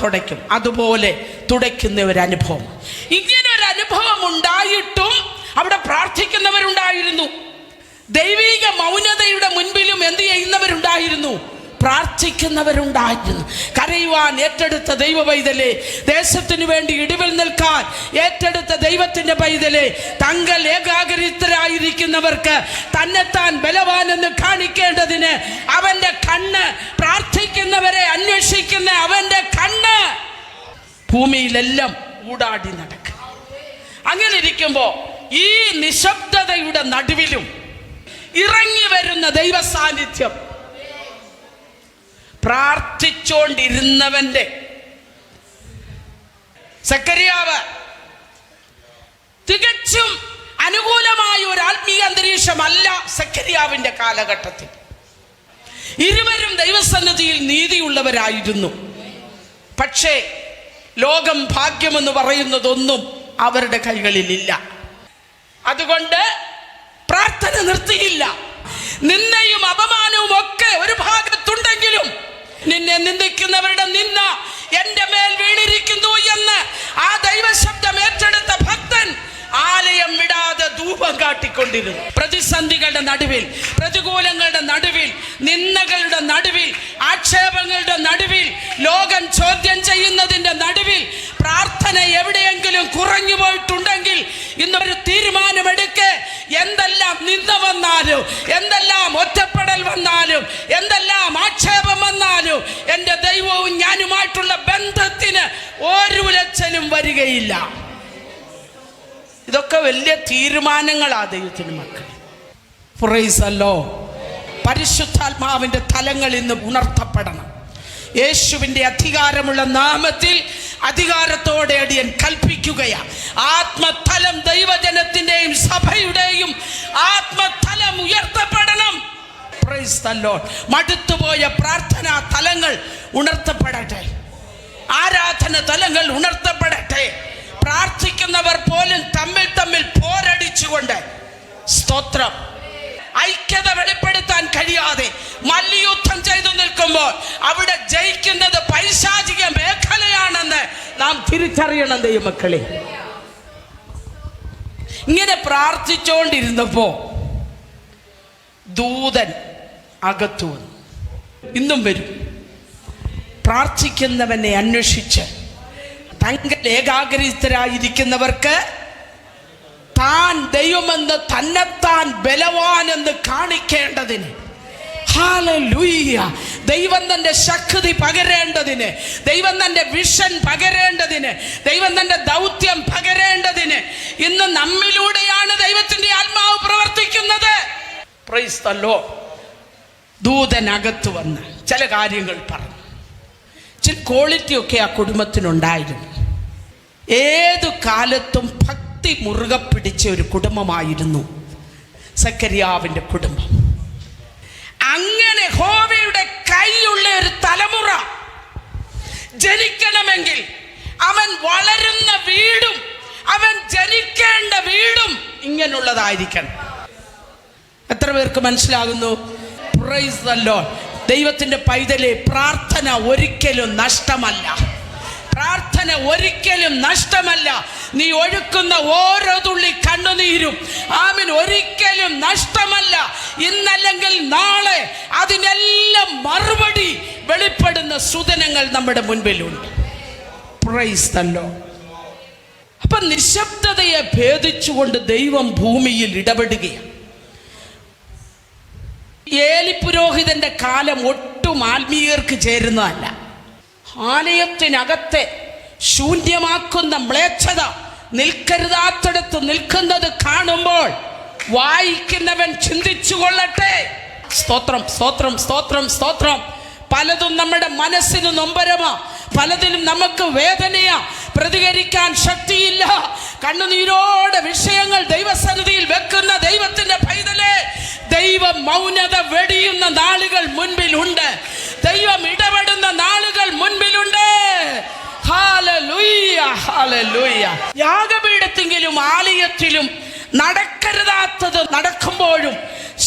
Speaker 1: തുടയ്ക്കും. അതുപോലെ തുടയ്ക്കുന്ന ഒരു അനുഭവം. ഇങ്ങനെ ഒരു അനുഭവം ഉണ്ടായിട്ടും അവിടെ പ്രാർത്ഥിക്കുന്നവരുണ്ടായിരുന്നു. ദൈവിക മൗനതയുടെ മുൻപിലും എന്ത് ചെയ്യുന്നവരുണ്ടായിരുന്നു? പ്രാർത്ഥിക്കുന്നവരുണ്ടായിരുന്നു. കരയുവാൻ ഏറ്റെടുത്ത ദൈവ പൈതലേ, ദേശത്തിനു വേണ്ടി ഇടിവിൽ നിൽക്കാൻ ഏറ്റെടുത്ത ദൈവത്തിന്റെ പൈതലേ, തങ്ങൾ ഏകാഗ്രതരായിരിക്കുന്നവർക്ക് തന്നെത്താൻ ബലവാനെന്ന് കാണിക്കേണ്ടതിന് അവന്റെ കണ്ണ്, പ്രാർത്ഥിക്കുന്നവരെ അന്വേഷിക്കുന്ന അവന്റെ കണ്ണ് ഭൂമിയിലെല്ലാം ഊടാടി നടക്കും. അങ്ങനെ ഇരിക്കുമ്പോ ഈ നിശബ്ദതയുടെ നടുവിലും ഇറങ്ങി വരുന്ന ദൈവ സാന്നിധ്യം പ്രാർത്ഥിച്ചോണ്ടിരുന്നവന്റെ സക്കറിയാവ് തികച്ചും അനുകൂലമായ ഒരു ആത്മീയ അന്തരീക്ഷമല്ല സക്കറിയാവിന്റെ കാലഘട്ടത്തിൽ. ഇരുവരും ദൈവസന്നിധിയിൽ നീതിയുള്ളവരായിരുന്നു. പക്ഷേ ലോകം ഭാഗ്യമെന്ന് പറയുന്നതൊന്നും അവരുടെ കൈകളിലില്ല. അതുകൊണ്ട് പ്രാർത്ഥന നിർത്തിയില്ല. നിന്നയും അപമാനവും ഒക്കെ ഒരു ഭാഗത്തുണ്ടെങ്കിലും നിന്നെ നിന്ദിക്കുന്നവരുടെ നിന്ന എന്റെ മേൽ വീണിരിക്കുന്നു എന്ന് ആ ദൈവശബ്ദം ഏറ്റെടുത്ത ഭക്തൻ ആലയം വിടാതെ ധൂപം കാട്ടിക്കൊണ്ടിരുന്നു. പ്രതിസന്ധികളുടെ നടുവിൽ, പ്രതികൂലങ്ങളുടെ നടുവിൽ, നിന്ദകളുടെ നടുവിൽ, ആക്ഷേപങ്ങളുടെ നടുവിൽ, ലോകം ചോദ്യം ചെയ്യുന്നതിന്റെ നടുവിൽ പ്രാർത്ഥന എവിടെയെങ്കിലും കുറഞ്ഞു പോയിട്ടുണ്ടെങ്കിൽ ഇന്നൊരു തീരുമാനമെടുക്ക്. എന്തെല്ലാം നിന്ദ വന്നാലും, എന്തെല്ലാം ഒറ്റപ്പെടൽ വന്നാലും, എന്തെല്ലാം ആക്ഷേപം വന്നാലും എൻ്റെ ദൈവവും ഞാനുമായിട്ടുള്ള ബന്ധത്തിന് ഒരു ഉലച്ചിലും വരികയില്ല. ഇതൊക്കെ വലിയ തീരുമാനങ്ങളാ ദൈവത്തിന് മക്കൾ. പ്രൈസല്ലോ. പരിശുദ്ധാത്മാവിൻ്റെ തലങ്ങൾ ഇന്ന് ഉണർത്തപ്പെടണം. യേശുവിൻ്റെ അധികാരമുള്ള നാമത്തിൽ അധികാരത്തോടെ അടിയൻ കൽപ്പിക്കുകയാ, ആത്മതലം ദൈവജനത്തിൻ്റെയും സഭയുടെയും ആത്മതലം ഉയർത്തപ്പെടണം. Praise the Lord. മടുത്തുപോയ പ്രാർത്ഥനാ തലങ്ങൾ ഉണർത്തപ്പെടട്ടെ, ആരാധന തലങ്ങൾ ഉണർത്തപ്പെടട്ടെ. പ്രാർത്ഥിക്കുന്നവർ പോലും തമ്മിൽ പോരടിച്ചുകൊണ്ട്, സ്തോത്രം, ഐക്യത വെളിപ്പെടുത്താൻ കഴിയാതെ മല്യുദ്ധം ചെയ്തു നിൽക്കുമ്പോൾ അവിടെ ജയിക്കുന്നത് പൈശാചിക മേഖലയാണെന്ന് നാം തിരിച്ചറിയണം ദൈവമക്കളെ. ഇങ്ങനെ പ്രാർത്ഥിച്ചുകൊണ്ടിരുന്നപ്പോ ദൂതൻ അകത്തു വന്നു. ഇന്നും വരും. പ്രാർത്ഥിക്കുന്നവനെ അന്വേഷിച്ച് തങ്ങൾ ഏകാഗ്രതരായിരിക്കുന്നവർക്ക് താൻ ദൈവമെന്ന് തന്നെത്താൻ ബലവാനെന്ന് കാണിക്കേണ്ടതിന്, ഹല്ലേലൂയ, ദൈവം തന്റെ ശക്തി പകരേണ്ടതിന്, ദൈവം തന്റെ വിഷൻ പകരേണ്ടതിന്, ദൈവം തന്റെ ദൗത്യം പകരേണ്ടതിന് ഇന്ന് നമ്മിലൂടെയാണ് ദൈവത്തിന്റെ ആത്മാവ് പ്രവർത്തിക്കുന്നത്. Price the Lord. ദൂതനകത്ത് വന്ന് ചില കാര്യങ്ങൾ പറഞ്ഞു. ചില ക്വാളിറ്റിയൊക്കെ ആ കുടുംബത്തിനുണ്ടായിരുന്നു. ഏതു കാലത്തും ഭക്തി മുറുകെ പിടിച്ച ഒരു കുടുംബമായിരുന്നു സക്കറിയാവിൻ്റെ കുടുംബം. അങ്ങനെ യഹോവയുടെ കൈയുള്ള ഒരു തലമുറ ജനിക്കണമെങ്കിൽ അവൻ വളരുന്ന വീടും അവൻ ജനിക്കേണ്ട വീടും ഇങ്ങനെയുള്ളതായിരിക്കണം. എത്ര പേർക്ക് മനസ്സിലാകുന്നു? Price the Lord. ദൈവത്തിൻ്റെ പൈതലെ, പ്രാർത്ഥന ഒരിക്കലും നഷ്ടമല്ല. പ്രാർത്ഥന ഒരിക്കലും നഷ്ടമല്ല. നീ ഒഴുക്കുന്ന ഓരോ തുള്ളി കണ്ണുനീരും ആമേൻ ഒരിക്കലും നഷ്ടമല്ല. ഇന്നല്ലെങ്കിൽ നാളെ അതിനെല്ലാം മറുപടി വെളിപ്പെടുന്ന സുദിനങ്ങൾ നമ്മുടെ മുൻപിലുണ്ട്. Price the Lord. അപ്പൊ നിശബ്ദതയെ ഭേദിച്ചുകൊണ്ട് ദൈവം ഭൂമിയിൽ ഇടപെടുകയാണ്. ഏലി പുരോഹിതന്റെ കാലം ഒട്ടും ആത്മീയർക്ക് ചേരുന്നതല്ല. ആലയത്തിനകത്തെ ശൂന്യമാക്കുന്ന മ്ലേച്ഛത നിൽക്കരുതാത്തടത്ത് നിൽക്കുന്നത് കാണുമ്പോൾ വായിക്കുന്നവൻ ചിന്തിച്ചു കൊള്ളട്ടെ. സ്തോത്രം, സ്തോത്രം, സ്തോത്രം, സ്തോത്രം. പലതും നമ്മുടെ മനസ്സിന് നൊമ്പരമാ, പലതിനും നമുക്ക് വേദനയാ, പ്രതികരിക്കാൻ ശക്തിയില്ല. കണ്ണുനീരോടെ വിഷയങ്ങൾ ദൈവസന്നിധിയിൽ വെക്കുന്ന ദൈവത്തിന്റെ പൈതലേ, ദൈവം മൗനത വെടിയുന്ന നാളുകൾ മുൻപിലുണ്ട്. ദൈവം ഇടപെടുന്ന നാളുകൾ മുൻപിലുണ്ട്. Hallelujah, hallelujah. യാഗപീഠത്തെങ്കിലും ആലയത്തിലും നടക്കരുതാത്തത് നടക്കുമ്പോഴും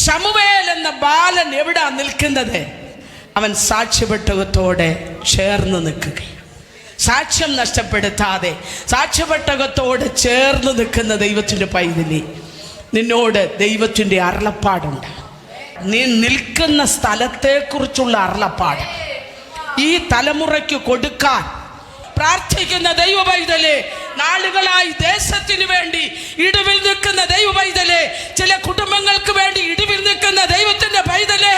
Speaker 1: ശമൂവേൽ എന്ന ബാലൻ എവിടാ നിൽക്കുന്നത്? അവൻ സാക്ഷ്യപെട്ടകത്തോടെ ചേർന്ന് നിൽക്കുകയാണ്. സാക്ഷ്യം നഷ്ടപ്പെടുത്താതെ സാക്ഷ്യപെട്ടകത്തോടെ ചേർന്ന് നിൽക്കുന്ന ദൈവത്തിൻ്റെ പൈതലേ, നിന്നോട് ദൈവത്തിൻ്റെ അരുളപ്പാടുണ്ട്. നീ നിൽക്കുന്ന സ്ഥലത്തെക്കുറിച്ചുള്ള അരുളപ്പാട് ഈ തലമുറയ്ക്ക് കൊടുക്കാൻ പ്രാർത്ഥിക്കുന്ന ദൈവ പൈതലേ, നാളുകളായി ദേശത്തിന് വേണ്ടി ഇടിവിൽ നിൽക്കുന്ന ദൈവ പൈതലേ, ചില കുടുംബങ്ങൾക്ക് വേണ്ടി ഇടിവിൽ നിൽക്കുന്ന ദൈവത്തിന്റെ പൈതലേ,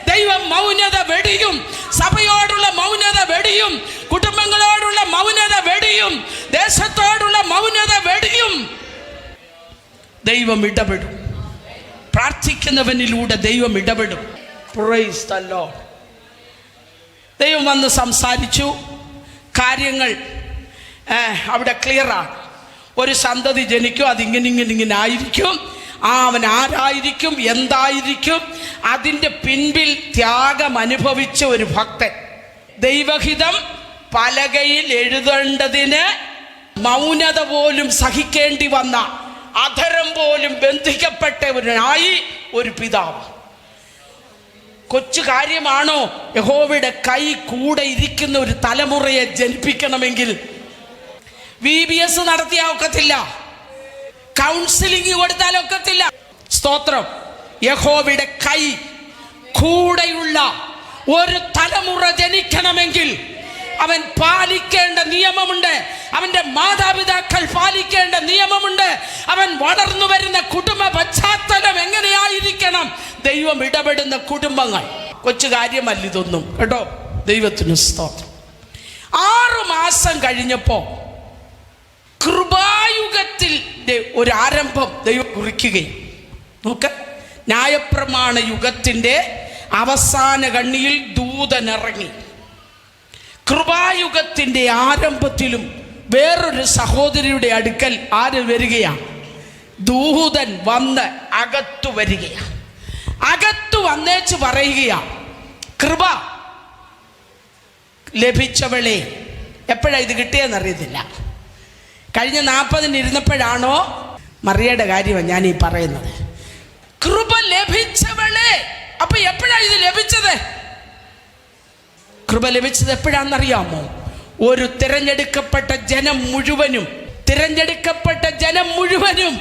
Speaker 1: ദൈവം മൗനത വെടിയും. സഭയോടുള്ള മൗനത വെടിയും, കുടുംബങ്ങളോടുള്ള മൗനത വെടിയും, ദേശത്തോടുള്ള മൗനത വെടിയും. ദൈവം ഇടപെടും. പ്രാർത്ഥിക്കുന്നവനിലൂടെ ദൈവം ഇടപെടും. Price the Lord. ദൈവം വന്ന് സംസാരിച്ചു. കാര്യങ്ങൾ അവിടെ ക്ലിയറാണ്. ഒരു സന്തതി ജനിക്കും, അതിങ്ങനെ ആയിരിക്കും. അവൻ ആരായിരിക്കും, എന്തായിരിക്കും, അതിൻ്റെ പിൻപിൽ ത്യാഗം അനുഭവിച്ച ഒരു ഭക്തൻ. ദൈവഹിതം പലകയിൽ എഴുതേണ്ടതിന് മൗനത പോലും സഹിക്കേണ്ടി വന്ന, അധരം പോലും ബന്ധിക്കപ്പെട്ടവനായി ഒരു പിതാവ്. കൊച്ചു കാര്യമാണോ യഹോവയുടെ കൈ കൂടെ ഇരിക്കുന്ന ഒരു തലമുറയെ ജനിപ്പിക്കണമെങ്കിൽ? VBS നടത്തിയാൽ ഒക്കത്തില്ല, കൗൺസിലിംഗ് കൊടുത്താൽ ഒക്കത്തില്ല. സ്തോത്രം. യഹോവയുടെ കൈ കൂടെയുള്ള ഒരു തലമുറ ജനിക്കണമെങ്കിൽ അവൻ പാലിക്കേണ്ട നിയമമുണ്ട്. അവന്റെ മാതാപിതാക്കൾ പാലിക്കേണ്ട നിയമമുണ്ട്. അവൻ വളർന്നു വരുന്ന കുടുംബ പശ്ചാത്തലം എങ്ങനെയായിരിക്കണം? ദൈവം ഇടപെടുന്ന കുടുംബങ്ങൾ. കൊച്ചു കാര്യമല്ല ഇതൊന്നും കേട്ടോ. ദൈവത്തിന് സ്തോത്രം. 6 മാസം കഴിഞ്ഞപ്പോ കൃപായുഗത്തിൽ ഒരു ആരംഭം ദൈവം കുറിക്കുകയും. നോക്ക്, ന്യായപ്രമാണ യുഗത്തിൻ്റെ അവസാന കണ്ണിയിൽ ദൂതനിറങ്ങി. കൃപായുഗത്തിൻ്റെ ആരംഭത്തിലും വേറൊരു സഹോദരിയുടെ അടുക്കൽ ആര് വരികയാണ്? ദൂതൻ വന്ന് അകത്തു വരികയാണ്. അകത്തു വന്നേച്ച് പറയുകയാ, കൃപ ലഭിച്ചവളെ. എപ്പോഴാണ് ഇത് കിട്ടിയെന്നറിയത്തില്ല. കഴിഞ്ഞ 40 ഇരുന്നപ്പോഴാണോ? മറിയയുടെ കാര്യമാണ് ഞാൻ ഈ പറയുന്നത്. കൃപ ലഭിച്ചവളെ. അപ്പൊ എപ്പോഴാണ് ഇത് ലഭിച്ചത്? കൃപ ലഭിച്ചത് എപ്പോഴാണെന്നറിയാമോ? ഒരു തിരഞ്ഞെടുക്കപ്പെട്ട ജനം മുഴുവനും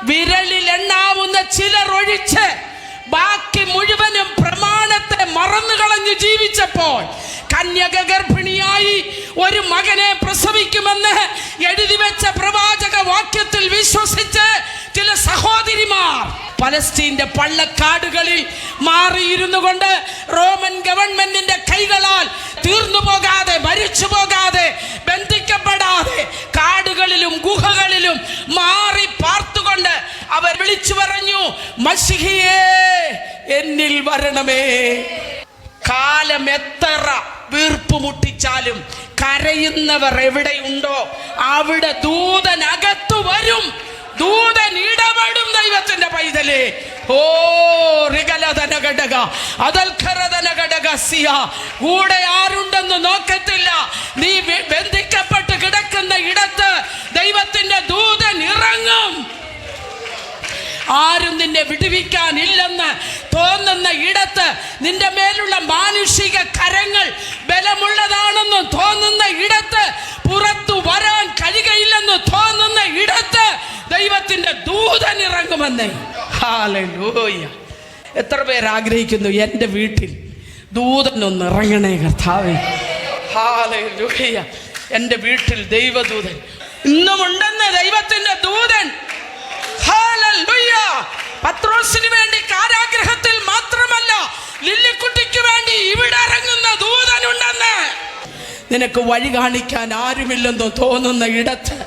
Speaker 1: വിരലിൽ എണ്ണാവുന്ന ചിലർ ഒഴിച്ച് ബാക്കി മുഴുവനും പ്രമാണത്തെ മറന്നു കളഞ്ഞു ജീവിച്ചപ്പോൾ, കന്യക ഗർഭിണിയായി ഒരു മകനെ പ്രസവിക്കുമെന്ന് എഴുതി വെച്ച പ്രവാചക വാക്യത്തിൽ വിശ്വസിച്ച് ചില സഹോദരിമാർ പലസ്തീന്റെ പള്ളക്കാടുകളിൽ മാറിയിരുന്നു കൊണ്ട് റോമൻ ഗവൺമെന്റിന്റെ കൈകളാൽ തീർന്നു പോകാതെ, മരിച്ചു പോകാതെ, ബന്ധിക്കപ്പെടാതെ കാടുകളിലും ഗുഹകളിലും മാറി പാർത്തുകൊണ്ട് അവർ വിളിച്ചു പറഞ്ഞു, മശിഹിയേ എന്നിൽ വരണമേ. കാലം എത്ര വീർപ്പ് മുട്ടിച്ചാലും കരയുന്നവർ എവിടെയുണ്ടോ അവിടെ ദൂതൻ അകത്തു വരും, ദൂതൻ ഇടപെടും. ദൈവത്തിന്റെ പൈതലേ, ഓ കൂടെ ആരുണ്ടെന്ന് നോക്കത്തില്ല. നീ ബന്ധിക്കപ്പെട്ട് കിടക്കുന്ന ഇടത്ത് ദൈവത്തിന്റെ ദൂതൻ ഇറങ്ങും. ആരും നിന്നെ വിടുവിക്കാനില്ലെന്ന് തോന്നുന്ന ഇടത്ത്, നിന്റെ മേലുള്ള മാനുഷിക കരങ്ങൾ ബലമുള്ളതാണെന്ന് തോന്നുന്ന ഇടത്ത്, പുറത്തു വരാൻ കഴിയുകയില്ലെന്ന് തോന്നുന്ന ഇടത്ത് ദൈവത്തിന്റെ ദൂതൻ ഇറങ്ങുമെന്നേ. ഹല്ലേലൂയ. എത്ര പേർ ആഗ്രഹിക്കുന്നു എൻ്റെ വീട്ടിൽ ദൂതനൊന്ന് ഇറങ്ങണേ കർത്താവേ. ഹല്ലേലൂയ. എൻ്റെ വീട്ടിൽ ദൈവദൂതൻ ഇന്നുമുണ്ടെന്ന് ദൈവത്തിന്റെ ദൂതൻ. ഹല്ലേലൂയ. പത്രോസിന് വേണ്ടി കാരാഗ്രഹത്തിൽ മാത്രമല്ല, ലില്ലിക്കുട്ടിക്ക് വേണ്ടി ഇവിടെ ഇറങ്ങുന്ന ദൂതനുണ്ടെന്ന്. നിനക്ക് വഴി കാണിക്കാൻ ആരുമില്ലെന്ന് തോന്നുന്ന ഇടത്ത്,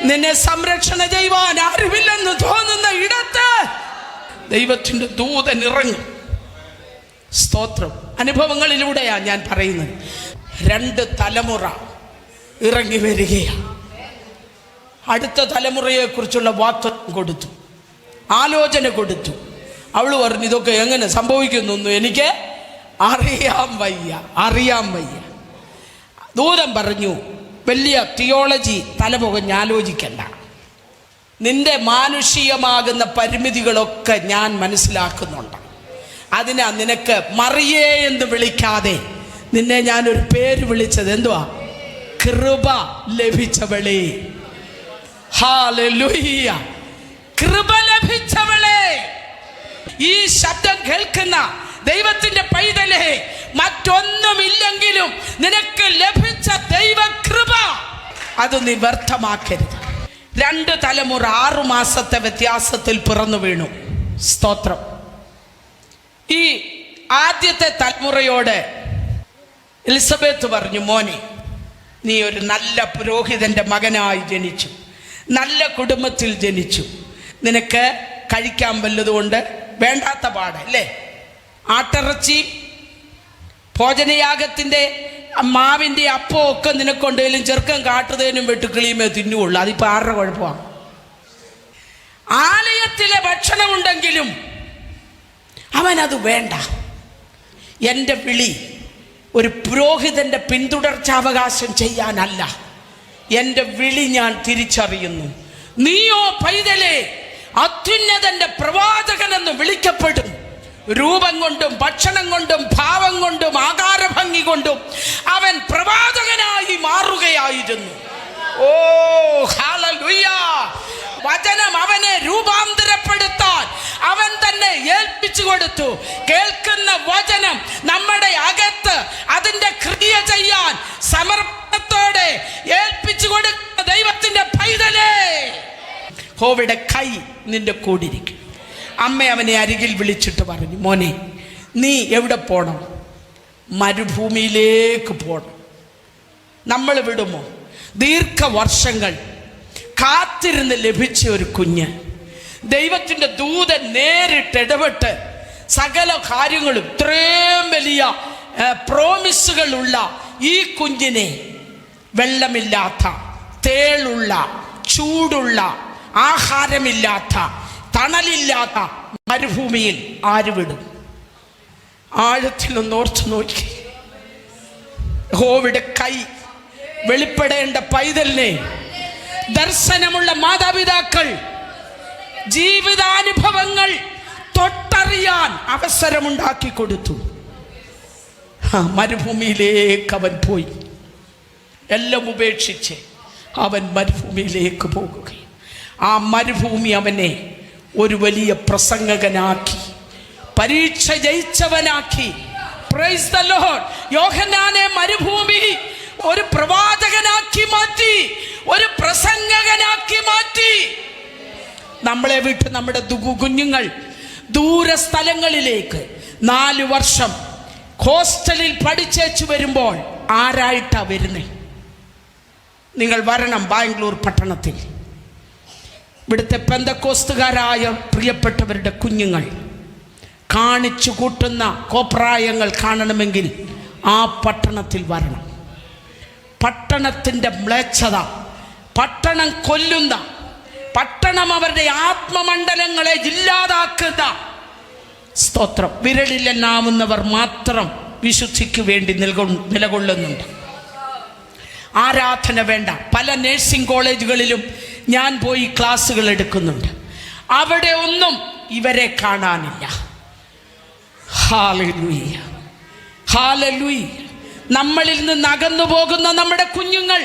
Speaker 1: നിന്നെ സംരക്ഷണ ചെയ്യുവാൻ ആരുമില്ലെന്ന് തോന്നുന്ന ഇടത്ത് ദൈവത്തിന്റെ ദൂതൻ ഇറങ്ങും. സ്തോത്രം. അനുഭവങ്ങളിലൂടെയാണ് ഞാൻ പറയുന്നത്. 2 തലമുറ ഇറങ്ങി വരികയാണ്. അടുത്ത തലമുറയെ കുറിച്ചുള്ള വാഗ്ദത്തം കൊടുത്തു, ആലോചന കൊടുത്തു. അവൾ പറഞ്ഞു, ഇതൊക്കെ എങ്ങനെ സംഭവിക്കുന്നു എനിക്ക് അറിയാൻ വയ്യ. ദൂതൻ പറഞ്ഞു, വലിയ തിയോളജി തലപുകഞ്ഞ് ആലോചിക്കണ്ട. നിന്റെ മാനുഷികമാകുന്ന പരിമിതികളൊക്കെ ഞാൻ മനസ്സിലാക്കുന്നുണ്ട്. അതിനാ നിനക്ക് മറിയേ എന്ന് വിളിക്കാതെ നിന്നെ ഞാനൊരു പേര് വിളിച്ചത്. എന്തുവാ? കൃപ ലഭിച്ചവളേ. ഹല്ലേലൂയ. കൃപ ലഭിച്ചവളേ. ഈ ശബ്ദം കേൾക്കുന്ന ദൈവത്തിന്റെ പൈതലേ, മറ്റൊന്നുമില്ലെങ്കിലും നിനക്ക് ലഭിച്ച ദൈവകൃപ അത് നീ വ്യർത്ഥമാക്കരുത്. 2 തലമുറ 6 മാസത്തെ വ്യത്യാസത്തിൽ പിറന്നു വീണു. സ്തോത്രം. ഈ ആദ്യത്തെ തലമുറയോട് എലിസബത്ത് പറഞ്ഞു, മോനെ, നീ ഒരു നല്ല പുരോഹിതന്റെ മകനായി ജനിച്ചു, നല്ല കുടുംബത്തിൽ ജനിച്ചു. നിനക്ക് കഴിക്കാൻ വല്ലതുകൊണ്ട് വേണ്ടാത്ത പാട് അല്ലേ? ആട്ടിറച്ചി, ഭോജനയാഗത്തിൻ്റെ മാവിൻ്റെ അപ്പം ഒക്കെ നിനക്കൊണ്ടേലും ചെറുക്കം കാട്ടുതേനും വെട്ടുക്കിളിയുമേ തിന്നുള്ളൂ. അതിപ്പോൾ ആരുടെ കുഴപ്പമാണ്? ആലയത്തിലെ ഭക്ഷണം ഉണ്ടെങ്കിലും അവനത് വേണ്ട. എൻ്റെ വിളി ഒരു പുരോഹിതൻ്റെ പിന്തുടർച്ചാവകാശം ചെയ്യാനല്ല. എൻ്റെ വിളി ഞാൻ തിരിച്ചറിയുന്നു. നീയോ പൈതലേ അത്യുന്നതന്റെ പ്രവാചകനെന്ന് വിളിക്കപ്പെടും. രൂപം കൊണ്ടും ഭക്ഷണം കൊണ്ടും ഭാവം കൊണ്ടും ആകാരഭംഗി കൊണ്ടും അവൻ പ്രവാചകനായി മാറുകയായിരുന്നു. ഓ ഹല്ലേലൂയ. വചനം അവനെ രൂപാന്തരപ്പെടുത്താൻ അവൻ തന്നെ ഏൽപ്പിച്ചു കൊടുത്തു. കേൾക്കുന്ന വചനം നമ്മുടെ അകത്ത് അതിന്റെ ക്രിയ ചെയ്യാൻ സമർപ്പണത്തോടെ ഏൽപ്പിച്ചു കൊടുക്കുന്ന ദൈവത്തിന്റെ പൈതലേ, യഹോവയുടെ കൈ നിന്റെ കൂടിരിക്കും. അമ്മ അവനെ അരികിൽ വിളിച്ചിട്ട് പറഞ്ഞു, മോനെ, നീ എവിടെ പോണം? മരുഭൂമിയിലേക്ക് പോണം. നമ്മൾ വിടുമോ? ദീർഘവർഷങ്ങൾ കാത്തിരുന്ന് ലഭിച്ച ഒരു കുഞ്ഞ്. ദൈവത്തിൻ്റെ ദൂതൻ നേരിട്ട് ഇടപെട്ട് സകല കാര്യങ്ങളും ഇത്രയും വലിയ പ്രോമിസുകളുള്ള ഈ കുഞ്ഞിനെ വെള്ളമില്ലാത്ത, തേളുള്ള, ചൂടുള്ള, ആഹാരമില്ലാത്ത, തണലില്ലാത്ത മരുഭൂമിയിൽ ആര് വിടും? ആഴത്തിലൊന്ന് ഓർത്തു നോക്കി. യഹോവയുടെ കൈ വെളിപ്പെടേണ്ട പൈതലിനെ ദർശനമുള്ള മാതാപിതാക്കൾ ജീവിതാനുഭവങ്ങൾ തൊട്ടറിയാൻ അവസരമുണ്ടാക്കി കൊടുത്തു. മരുഭൂമിയിലേക്ക് അവൻ പോയി. എല്ലാം ഉപേക്ഷിച്ച് അവൻ മരുഭൂമിയിലേക്ക് പോകുകയും ആ മരുഭൂമി അവനെ ഒരു വലിയ പ്രസംഗകനാക്കി, പരീക്ഷ ജയിച്ചവനാക്കി. Praise the Lord. യോഹന്നാനെ മരുഭൂമി ഒരു പ്രവാചകനാക്കി മാറ്റി, ഒരു പ്രസംഗകനാക്കി മാറ്റി. നമ്മളെ വിട്ട് നമ്മുടെ കുഞ്ഞുങ്ങൾ ദൂര സ്ഥലങ്ങളിലേക്ക് 4 വർഷം ഹോസ്റ്റലിൽ പഠിച്ചേച്ചു വരുമ്പോൾ ആരായിട്ടാ വരുന്നേ? നിങ്ങൾ വരണം ബാംഗ്ലൂർ പട്ടണത്തിൽ. ഇവിടുത്തെ പെന്തക്കോസ്തുകാരായ പ്രിയപ്പെട്ടവരുടെ കുഞ്ഞുങ്ങൾ കാണിച്ചു കൂട്ടുന്ന കോപ്രായങ്ങൾ കാണണമെങ്കിൽ ആ പട്ടണത്തിൽ വരണം. പട്ടണത്തിൻ്റെ മ്ലേച്ഛത, പട്ടണം കൊല്ലുന്ന, പട്ടണം അവരുടെ ആത്മമണ്ഡലങ്ങളെ ഇല്ലാതാക്കുന്ന, സ്തോത്രം, വിരലിലെണ്ണാവുന്നവർ മാത്രം വിശുദ്ധിക്ക് വേണ്ടി നിലകൊള്ളുന്നുണ്ട്. ആരാധന വേണ്ട. പല നഴ്സിംഗ് കോളേജുകളിലും ഞാൻ പോയി ക്ലാസ്സുകൾ എടുക്കുന്നുണ്ട്. അവിടെ ഒന്നും ഇവരെ കാണാനില്ല. Hallelujah, hallelujah. നമ്മളിൽ നിന്ന് അകന്നു പോകുന്ന നമ്മുടെ കുഞ്ഞുങ്ങൾ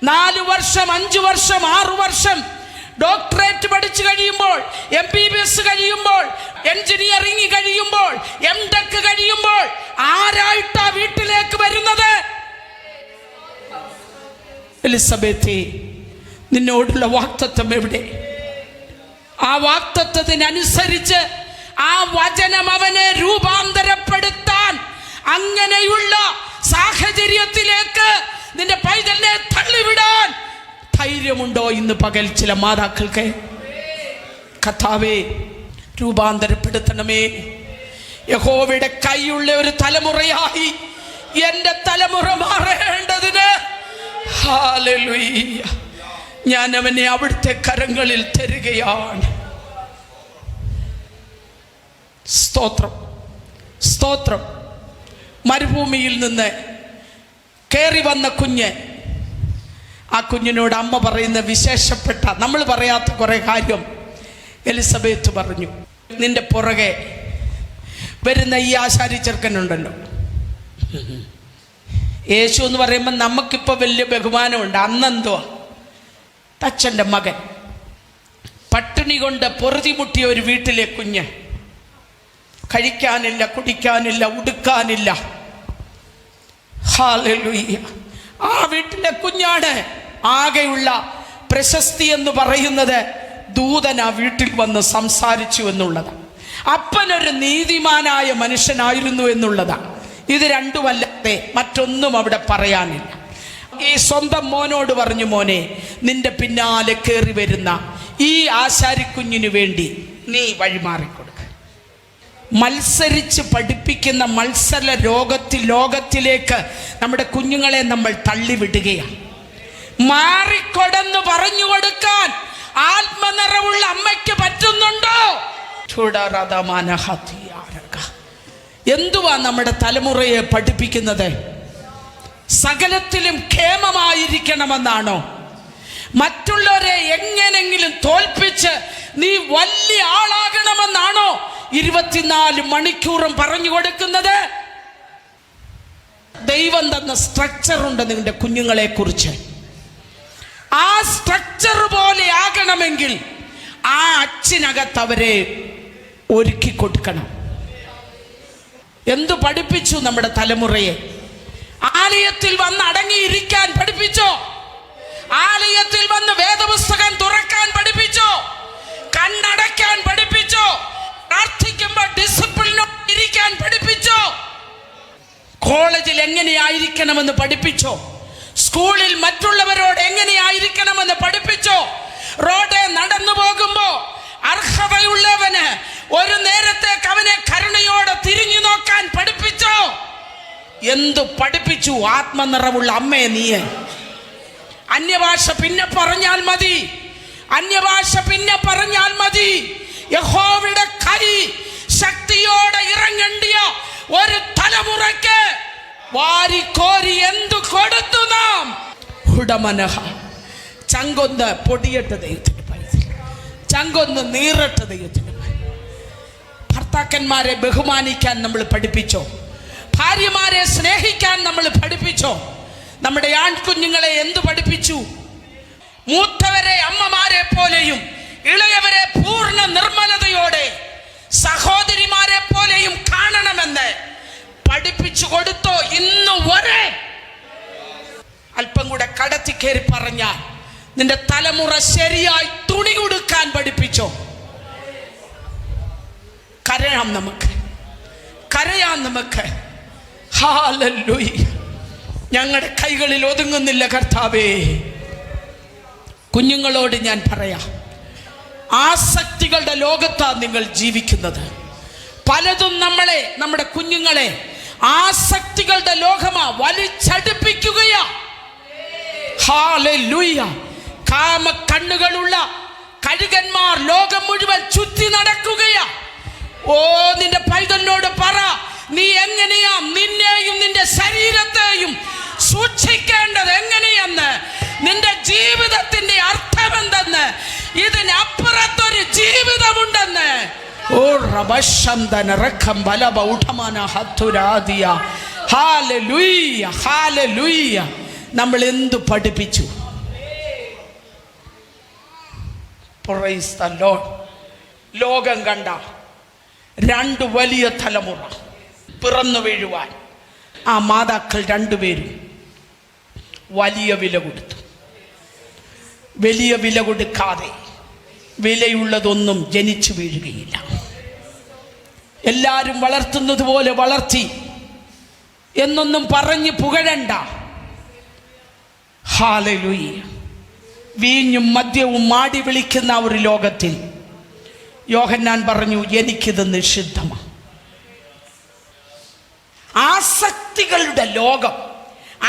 Speaker 1: 4 വർഷം, 5 വർഷം, 6 വർഷം ഡോക്ടറേറ്റ് പഠിച്ചു കഴിയുമ്പോൾ, MBBS കഴിയുമ്പോൾ, എഞ്ചിനീയറിംഗ് കഴിയുമ്പോൾ, MTech കഴിയുമ്പോൾ ആരായിട്ടാ വീട്ടിലേക്ക് വരുന്നത്? എലിസബത്തെ, നിന്നോടുള്ള വാഗ്ദത്തം എവിടെ? ആ വാഗ്ദത്തത്തിനനുസരിച്ച് ആ വചനം അവനെ രൂപാന്തരപ്പെടുത്താൻ, അങ്ങനെയുള്ള സാഹചര്യത്തിലേക്ക് നിന്റെ പൈതലിനെ തള്ളിവിടാൻ ധൈര്യമുണ്ടോ ഇന്ന് പകൽ ചില മാതാക്കൾക്ക്? കർത്താവേ, രൂപാന്തരപ്പെടുത്തണമേ. യഹോവയുടെ കൈയുള്ള ഒരു തലമുറയായി എൻ്റെ തലമുറ മാറേണ്ടതിന് ഹല്ലേലൂയ ഞാൻ അവനെ അവിടുത്തെ കരങ്ങളിൽ തരികയാണ്. സ്തോത്രം, സ്തോത്രം. മരുഭൂമിയിൽ നിന്ന് കയറി വന്ന കുഞ്ഞ്, ആ കുഞ്ഞിനോട് അമ്മ പറയുന്ന വിശേഷപ്പെട്ട, നമ്മൾ പറയാത്ത കുറെ കാര്യം എലിസബത്ത് പറഞ്ഞു. നിന്റെ പുറകെ വരുന്ന ഈ ആശാരി ചെറുക്കനുണ്ടല്ലോ, യേശു എന്ന് പറയുമ്പോൾ നമുക്കിപ്പോൾ വലിയ ബഹുമാനമുണ്ട്. അന്നെന്തുവാ, തച്ചൻ്റെ മകൻ, പട്ടിണി കൊണ്ട് പൊറുതിമുട്ടിയ ഒരു വീട്ടിലെ കുഞ്ഞ്, കഴിക്കാനില്ല, കുടിക്കാനില്ല, ഉടുക്കാനില്ല. ഹല്ലേലൂയ. ആ വീട്ടിലെ കുഞ്ഞാണ്. ആകെയുള്ള പ്രശസ്തി എന്ന് പറയുന്നത് ദൂതൻ ആ വീട്ടിൽ വന്ന് സംസാരിച്ചു എന്നുള്ളതാണ്. അപ്പനൊരു നീതിമാനായ മനുഷ്യനായിരുന്നു എന്നുള്ളതാണ്. ഇത് രണ്ടുമല്ലാതെ മറ്റൊന്നും അവിടെ പറയാനില്ല. ഈ സ്വന്തം മോനോട് പറഞ്ഞു, മോനെ, നിന്റെ പിന്നാലെ കയറി വരുന്ന ഈ ആശാരിക്കുഞ്ഞിനു വേണ്ടി നീ വഴിമാറിക്കൊടുക്ക. മത്സരിച്ച് പഠിപ്പിക്കുന്ന മത്സര ലോകത്തിലേക്ക് നമ്മുടെ കുഞ്ഞുങ്ങളെ നമ്മൾ തള്ളിവിടുകയാണ്. മാറിക്കൊടെന്ന് പറഞ്ഞു കൊടുക്കാൻ ആത്മനിറവുള്ള അമ്മയ്ക്ക് പറ്റുന്നുണ്ടോ? എന്തുവാ നമ്മുടെ തലമുറയെ പഠിപ്പിക്കുന്നത്? സകലത്തിലും ക്ഷേമമായിരിക്കണമെന്നാണോ? മറ്റുള്ളവരെ എങ്ങനെങ്കിലും തോൽപ്പിച്ച് നീ വലിയ ആളാകണമെന്നാണോ 24 മണിക്കൂറും പറഞ്ഞു കൊടുക്കുന്നത്? ദൈവം തന്ന സ്ട്രക്ചറുണ്ട് നിങ്ങളുടെ കുഞ്ഞുങ്ങളെ കുറിച്ച്. ആ സ്ട്രക്ചർ പോലെ ആകണമെങ്കിൽ ആ അച്ഛനകത്ത് അവരെ ഒരുക്കി കൊടുക്കണം. എന്തു പഠിപ്പിച്ചു നമ്മുടെ തലമുറയെ? ആലയത്തിൽ വന്ന് അടങ്ങിയിരിക്കാൻ പഠിപ്പിച്ചോ? ആലയത്തിൽ വന്ന് വേദപുസ്തകം തുറക്കാൻ പഠിപ്പിച്ചോ? കണ്ണടയ്ക്കാൻ പഠിപ്പിച്ചോ? പ്രാർത്ഥിക്കുമ്പോൾ ഡിസിപ്ലിനോട് ഇരിക്കാൻ പഠിപ്പിച്ചോ? കോളേജിൽ എങ്ങനെയായിരിക്കണമെന്ന് പഠിപ്പിച്ചോ? സ്കൂളിൽ മറ്റുള്ളവരോട് എങ്ങനെയായിരിക്കണമെന്ന് പഠിപ്പിച്ചോ? റോഡെ നടന്നു പോകുമ്പോ അർഹതയുള്ളവന് ഒരു നേരത്തേക്ക് അവനെ കരുണയോടെ തിരിഞ്ഞു നോക്കാൻ പഠിപ്പിച്ചോ? എന്തു പഠിപ്പിച്ചു? ആത്മനിറവുള്ള അമ്മയെ നീയെ. അന്യഭാഷ പിന്നെ പറഞ്ഞാൽ മതി, അന്യഭാഷ പിന്നെ പറഞ്ഞാൽ മതി. യഹോവയുടെ കൈ ശക്തിയോടെ ഇറങ്ങേണ്ടിയ ഒരു തലമുറയ്ക്ക് വാരിക്കോരി എന്തു കൊടുത്തു നാം? ഉടമനഹ ചങ്കൊന്ന് പൊടിയട്ട് ദൈവത്തിന് പൈസ, ചങ്കൊന്ന് നീറട്ട് ദൈവത്തിന്. ഭർത്താക്കന്മാരെ ബഹുമാനിക്കാൻ നമ്മൾ പഠിപ്പിച്ചോ? ഭാര്യമാരെ സ്നേഹിക്കാൻ നമ്മൾ പഠിപ്പിച്ചോ? നമ്മുടെ ആൺകുഞ്ഞുങ്ങളെ എന്തു പഠിപ്പിച്ചു? മൂത്തവരെ അമ്മമാരെ പോലെയും ഇളയവരെ പൂർണ്ണ നിർമ്മലതയോടെ സഹോദരിമാരെ പോലെയും കാണണമെന്ന് പഠിപ്പിച്ചു കൊടുത്തോ? ഇന്നു വരെ അല്പം കൂടെ കടത്തി കയറി പറഞ്ഞാൽ നിന്റെ തലമുറ ശരിയായി തുണി കൊടുക്കാൻ പഠിപ്പിച്ചോ? കരയാം നമുക്ക്, കരയാം നമുക്ക്. ഹല്ലേലൂയ. ഞങ്ങളുടെ കൈകളിൽ ഒതുങ്ങുന്നില്ല കർത്താവേ. കുഞ്ഞുങ്ങളോട് ഞാൻ പറയാം, ആസക്തികളുടെ ലോകത്താണ് നിങ്ങൾ ജീവിക്കുന്നത്. പലതും നമ്മുടെ കുഞ്ഞുങ്ങളെ ആസക്തികളുടെ ലോകമാ വലിച്ചടുപ്പിക്കുകയാ. ഹല്ലേലൂയ. കാമ കണ്ണുകളുള്ള കഴുകന്മാർ ലോകം മുഴുവൻ ചുറ്റി നടക്കുകയാ. ഓ, നിന്റെ പൈതലിനോട് പറ, നീ എങ്ങനെയാ നിന്നെയും നിന്റെ ശരീരത്തെയും സൂക്ഷിക്കേണ്ടത് എങ്ങനെയെന്ന്, നിന്റെ ജീവിതത്തിന്റെ അർത്ഥം എന്തെന്ന്, ഇതിനപ്പുറത്തൊരു ജീവിതമുണ്ടെന്ന്. ഓ റബശംദന റഖം ബലബ ഉഠമന ഹത്തുരാദിയ. Hallelujah, hallelujah. നമ്മൾ എന്തു പഠിപ്പിച്ചു? Price the Lord. ലോകം കണ്ട രണ്ട് വലിയ തലമുറ പിറന്നു വീഴുവാൻ ആ മാതാക്കൾ രണ്ടുപേരും വലിയ വില കൊടുത്തു. വലിയ വില കൊടുക്കാതെ വിലയുള്ളതൊന്നും ജനിച്ചു വീഴുകയില്ല. എല്ലാവരും വളർത്തുന്നത് പോലെ വളർത്തി എന്നൊന്നും പറഞ്ഞ് പുകഴണ്ട. ഹല്ലേലൂയ. വീഞ്ഞും മദ്യവും മാടി വിളിക്കുന്ന ഒരു ലോകത്തിൽ യോഹന്നാൻ പറഞ്ഞു, എനിക്കിത് നിഷിദ്ധമാണ്. ആസക്തികളുടെ ലോകം,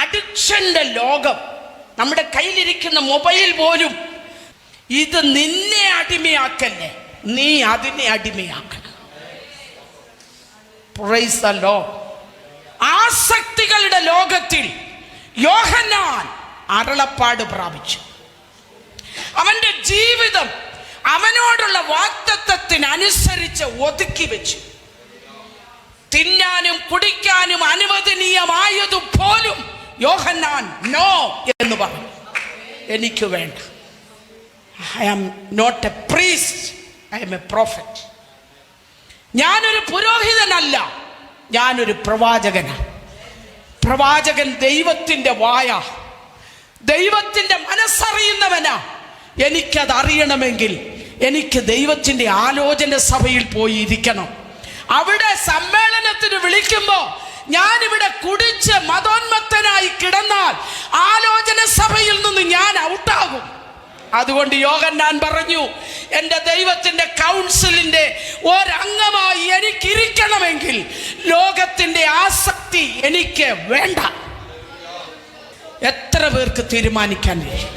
Speaker 1: അഡിക്ഷന്റെ ലോകം, നമ്മുടെ കയ്യിലിരിക്കുന്ന മൊബൈൽ പോലും ഇത് നിന്നെ അടിമയാക്കല്ലേ, നീ അതിനെ അടിമയാക്കണം. Praise the Lord. ആസക്തികളുടെ ലോകത്തിൽ യോഹന്നാൻ അരുളപ്പാട് പ്രാപിച്ചു. അവന്റെ ജീവിതം അവനോടുള്ള വാഗ്ദത്തത്തിനനുസരിച്ച് ഒതുക്കി വെച്ചു. തിന്നാനും കുടിക്കാനും അനുവദനീയമായതുപോലും യോഹന്നാൻ നോ എന്ന് പറഞ്ഞു. എനിക്ക് വേണ്ട. I am not a priest, I am a prophet. ഞാനൊരു പുരോഹിതനല്ല, ഞാനൊരു പ്രവാചകനാണ്. പ്രവാചകൻ ദൈവത്തിൻ്റെ വായ, ദൈവത്തിൻ്റെ മനസ്സറിയുന്നവനാ. എനിക്കത് അറിയണമെങ്കിൽ എനിക്ക് ദൈവത്തിൻ്റെ ആലോചന സഭയിൽ പോയി ഇരിക്കണം. അവിടെ സമ്മേളനത്തിന് വിളിക്കുമ്പോൾ ഞാനിവിടെ കുടിച്ച് മതോന്മത്തനായി കിടന്നാൽ ആലോചന സഭയിൽ നിന്ന് ഞാൻ ഔട്ടാകും. അതുകൊണ്ട് യോഹന്നാൻ പറഞ്ഞു, എൻ്റെ ദൈവത്തിൻ്റെ കൗൺസിലിൻ്റെ ഒരംഗമായി എനിക്കിരിക്കണമെങ്കിൽ ലോകത്തിൻ്റെ ആസക്തി എനിക്ക് വേണ്ട. എത്ര പേർക്ക് തീരുമാനിക്കാൻ കഴിയും?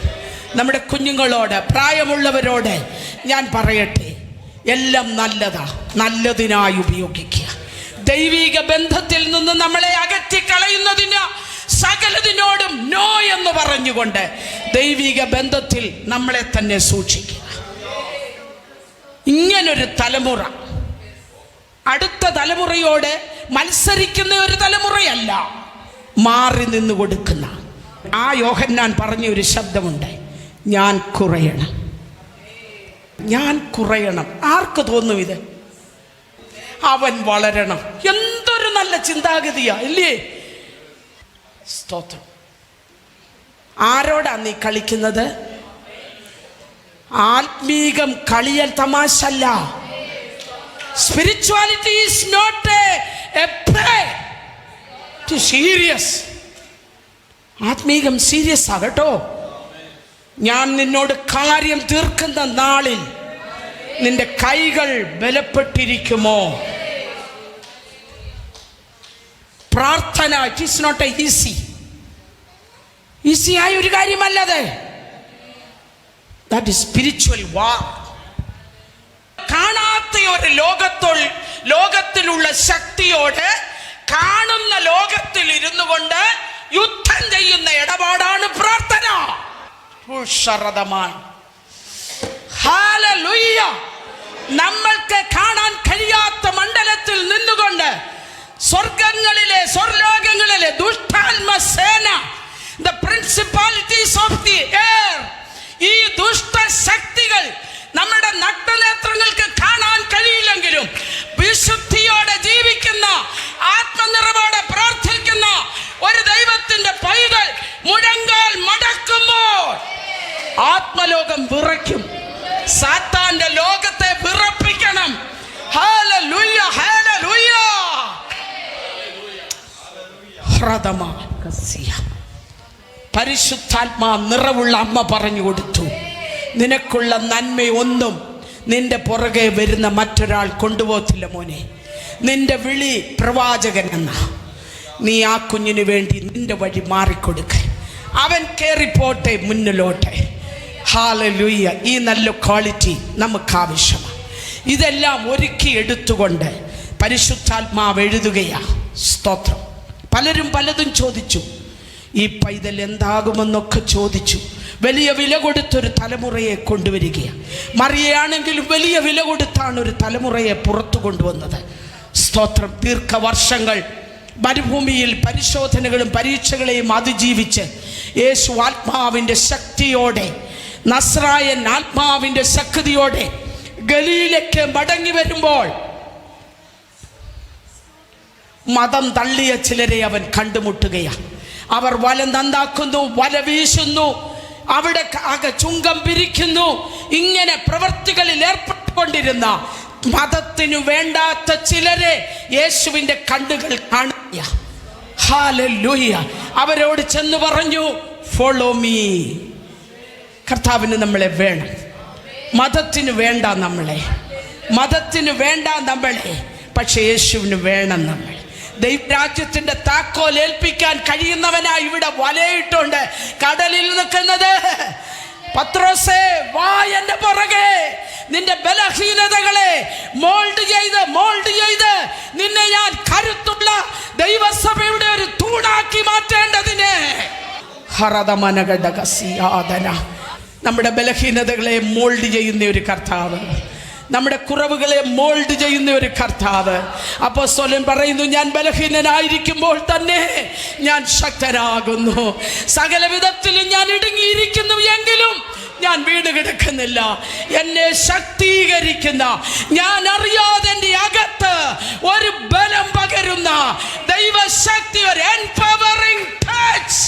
Speaker 1: നമ്മുടെ കുഞ്ഞുങ്ങളോട്, പ്രായമുള്ളവരോട് ഞാൻ പറയട്ടെ, എല്ലാം നല്ലതാ, നല്ലതിനായി ഉപയോഗിക്കുക. ദൈവിക ബന്ധത്തിൽ നിന്ന് നമ്മളെ അകറ്റിക്കളയുന്നതിന് സകലതിനോടും നോ എന്ന് പറഞ്ഞുകൊണ്ട് ദൈവിക ബന്ധത്തിൽ നമ്മളെ തന്നെ സൂക്ഷിക്കുക. ഇങ്ങനൊരു തലമുറ അടുത്ത തലമുറയോട് മത്സരിക്കുന്ന ഒരു തലമുറയല്ല, മാറി നിന്ന് കൊടുക്കുന്ന. ആ യോഹന്നാൻ പറഞ്ഞ ഒരു ശബ്ദമുണ്ട്, ഞാൻ കുറയണം, ഞാൻ കുറയണം. ആർക്ക് തോന്നും ഇത്? അവൻ വളരണം. എന്തൊരു നല്ല ചിന്താഗതിയാ, ഇല്ലേ? സ്തോത്രം. ആരോടാ നീ കളിക്കുന്നത്? ആത്മീകം കളിയൽ തമാശല്ല. Spirituality is not a play, it is serious. ആത്മീകം സീരിയസ് ആകട്ടോ. ഞാൻ നിന്നോട് കാര്യം തീർക്കുന്ന നാളിൽ നിന്റെ കൈകൾ ബലപ്പെട്ടിരിക്കുമോ? പ്രാർത്ഥന ഇറ്റ് ഈസ് നോട്ട് ഈസിയായ ഒരു കാര്യമല്ലത്. ദാറ്റ് ഈസ് സ്പിരിച്വൽ വാർ. കാണാത്ത ഒരു ലോകത്തിലുള്ള ശക്തിയോട് കാണുന്ന ലോകത്തിൽ ഇരുന്നു കൊണ്ട് യുദ്ധം ചെയ്യുന്ന ഇടപാടാണ് പ്രാർത്ഥന. ഹല്ലേലൂയ. നമ്മൾക്ക് കാണാൻ കഴിയാത്ത മണ്ഡലത്തിൽ നിന്നുകൊണ്ട് സ്വർലോകങ്ങളിലെ ദുഷ്ടാത്മസേന, the principalities of the air, ഈ ദുഷ്ടശക്തികൾ നമ്മുടെ നഗ്നനേത്രങ്ങൾക്ക് കാണാൻ കഴിയില്ലെങ്കിലും വിശുദ്ധിയോടെ ജീവിക്കുന്ന, ആത്മനിറവോടെ പ്രാർത്ഥിക്കുന്ന ഒരു ദൈവത്തിന്റെ പൈതൽ മുഴങ്കാൽ മടക്കുമ്പോൾ ആത്മലോകം വിറയ്ക്കും. സാത്താന്റെ ലോകത്തെ വിറപ്പിക്കണം. Hallelujah, hallelujah. പരിശുദ്ധാത്മാ നിറവുള്ള അമ്മ പറഞ്ഞു കൊടുത്തു, നിനക്കുള്ള നന്മയൊന്നും നിന്റെ പുറകെ വരുന്ന മറ്റൊരാൾ കൊണ്ടുപോകത്തില്ല മോനെ. നിന്റെ വിളി പ്രവാചകൻ എന്ന നീ ആ കുഞ്ഞിന് വേണ്ടി നിന്റെ വഴി മാറിക്കൊടുക്ക. അവൻ കയറിപ്പോട്ടെ മുന്നിലോട്ടെ. ഹല്ലേലൂയ. ഈ നല്ല ക്വാളിറ്റി നമുക്ക് ആവശ്യമാണ്. ഇതെല്ലാം ഒരുക്കി എടുത്തുകൊണ്ട് പരിശുദ്ധാത്മാവ് എഴുതുകയാ. സ്തോത്രം. പലരും പലതും ചോദിച്ചു. ഈ പൈതൽ എന്താകുമെന്നൊക്കെ ചോദിച്ചു. വലിയ വില കൊടുത്തൊരു തലമുറയെ കൊണ്ടുവരികയാണ്. മറിയയാണെങ്കിലും വലിയ വില കൊടുത്താണ് ഒരു തലമുറയെ പുറത്തു കൊണ്ടുവന്നത്. സ്തോത്രം. ദീർഘവർഷങ്ങൾ മരുഭൂമിയിൽ പരിശോധനകളും പരീക്ഷകളെയും അതിജീവിച്ച് യേശു ആത്മാവിൻ്റെ ശക്തിയോടെ, നസ്രായൻ ആത്മാവിൻ്റെ ശക്തിയോടെ ഗലീലയ്ക്ക് മടങ്ങി വരുമ്പോൾ മതം തള്ളിയ ചിലരെ അവൻ കണ്ടുമുട്ടുകയാണ്. അവർ വല നന്നാക്കുന്നു, വല വീശുന്നു, അവിടെ ചുങ്കം പിരിക്കുന്നു. ഇങ്ങനെ പ്രവൃത്തികളിൽ ഏർപ്പെട്ടുകൊണ്ടിരുന്ന മതത്തിനു വേണ്ടാത്ത ചിലരെ യേശുവിൻ്റെ കണ്ണുകൾ കാണുക. ഹല്ലേലൂയ. അവരോട് ചെന്ന് പറഞ്ഞു, ഫോളോ മീ. കർത്താവിന് നമ്മളെ വേണം. മതത്തിന് വേണ്ട നമ്മളെ, മതത്തിന് വേണ്ട നമ്മളെ, പക്ഷെ യേശുവിന് വേണം നമ്മളെ. ദൈവരാജ്യത്തിന്റെ താക്കോൽ ഏൽപ്പിക്കാൻ കഴിയുന്നവനായി ഇവിടെ വലയിട്ടുണ്ട് കടലിൽ നിൽക്കുന്നത്. പത്രോസേ, വാ എന്റെ പുറകെ. നിന്റെ ബലഹീനതകളെ മോൾഡ് ചെയ്ത് നിന്നെ ഞാൻ കരുത്തുള്ള ദൈവസഭയുടെ ഒരു തൂണാക്കി മാറ്റേണ്ടതിന് നമ്മുടെ ബലഹീനതകളെ മോൾഡ് ചെയ്യുന്ന ഒരു കർത്താവ്, നമ്മുടെ കുറവുകളെ മോൾഡ് ചെയ്യുന്ന ഒരു കർത്താവ്. അപ്പോസ്തലൻ പറയുന്നു, ഞാൻ ബലഹീനനായിരിക്കുമ്പോൾ തന്നെ ഞാൻ ശക്തനാകുന്നു. സകല വിധത്തിലും ഞാൻ ഇടുങ്ങിയിരിക്കുന്നു എങ്കിലും ഞാൻ വീട് കിടക്കുന്നില്ല. എന്നെ ശക്തീകരിക്കുന്ന, ഞാൻ അറിയാതെ എൻ്റെ അകത്ത് ഒരു ബലം പകരുന്ന ദൈവശക്തി, ഒരു എംപവറിംഗ് ടച്ച്.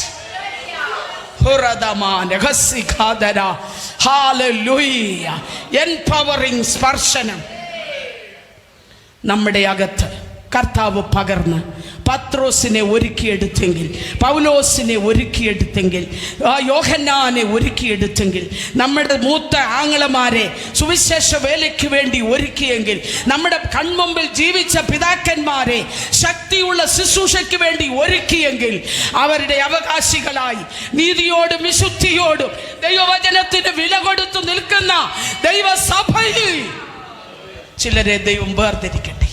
Speaker 1: എംപവറിംഗ് സ്പർശനം നമ്മുടെ അകത്ത് കർത്താവ് പകർന്ന് പത്രോസിനെ ഒരുക്കിയെടുത്തെങ്കിൽ, പൗലോസിനെ ഒരുക്കിയെടുത്തെങ്കിൽ, യോഹന്നാനെ ഒരുക്കിയെടുത്തെങ്കിൽ, നമ്മുടെ മൂത്ത ആങ്ങളമാരെ സുവിശേഷ വേലയ്ക്ക് വേണ്ടി ഒരുക്കിയെങ്കിൽ, നമ്മുടെ കൺമുമ്പിൽ ജീവിച്ച പിതാക്കന്മാരെ ശക്തിയുള്ള ശുശ്രൂഷയ്ക്ക് വേണ്ടി ഒരുക്കിയെങ്കിൽ, അവരുടെ അവകാശികളായി നീതിയോടും വിശുദ്ധിയോടും ദൈവവചനത്തിന് വില കൊടുത്തു നിൽക്കുന്ന ദൈവസഭയിൽ ചിലരെ ദൈവം വേർതിരിക്കട്ടെ.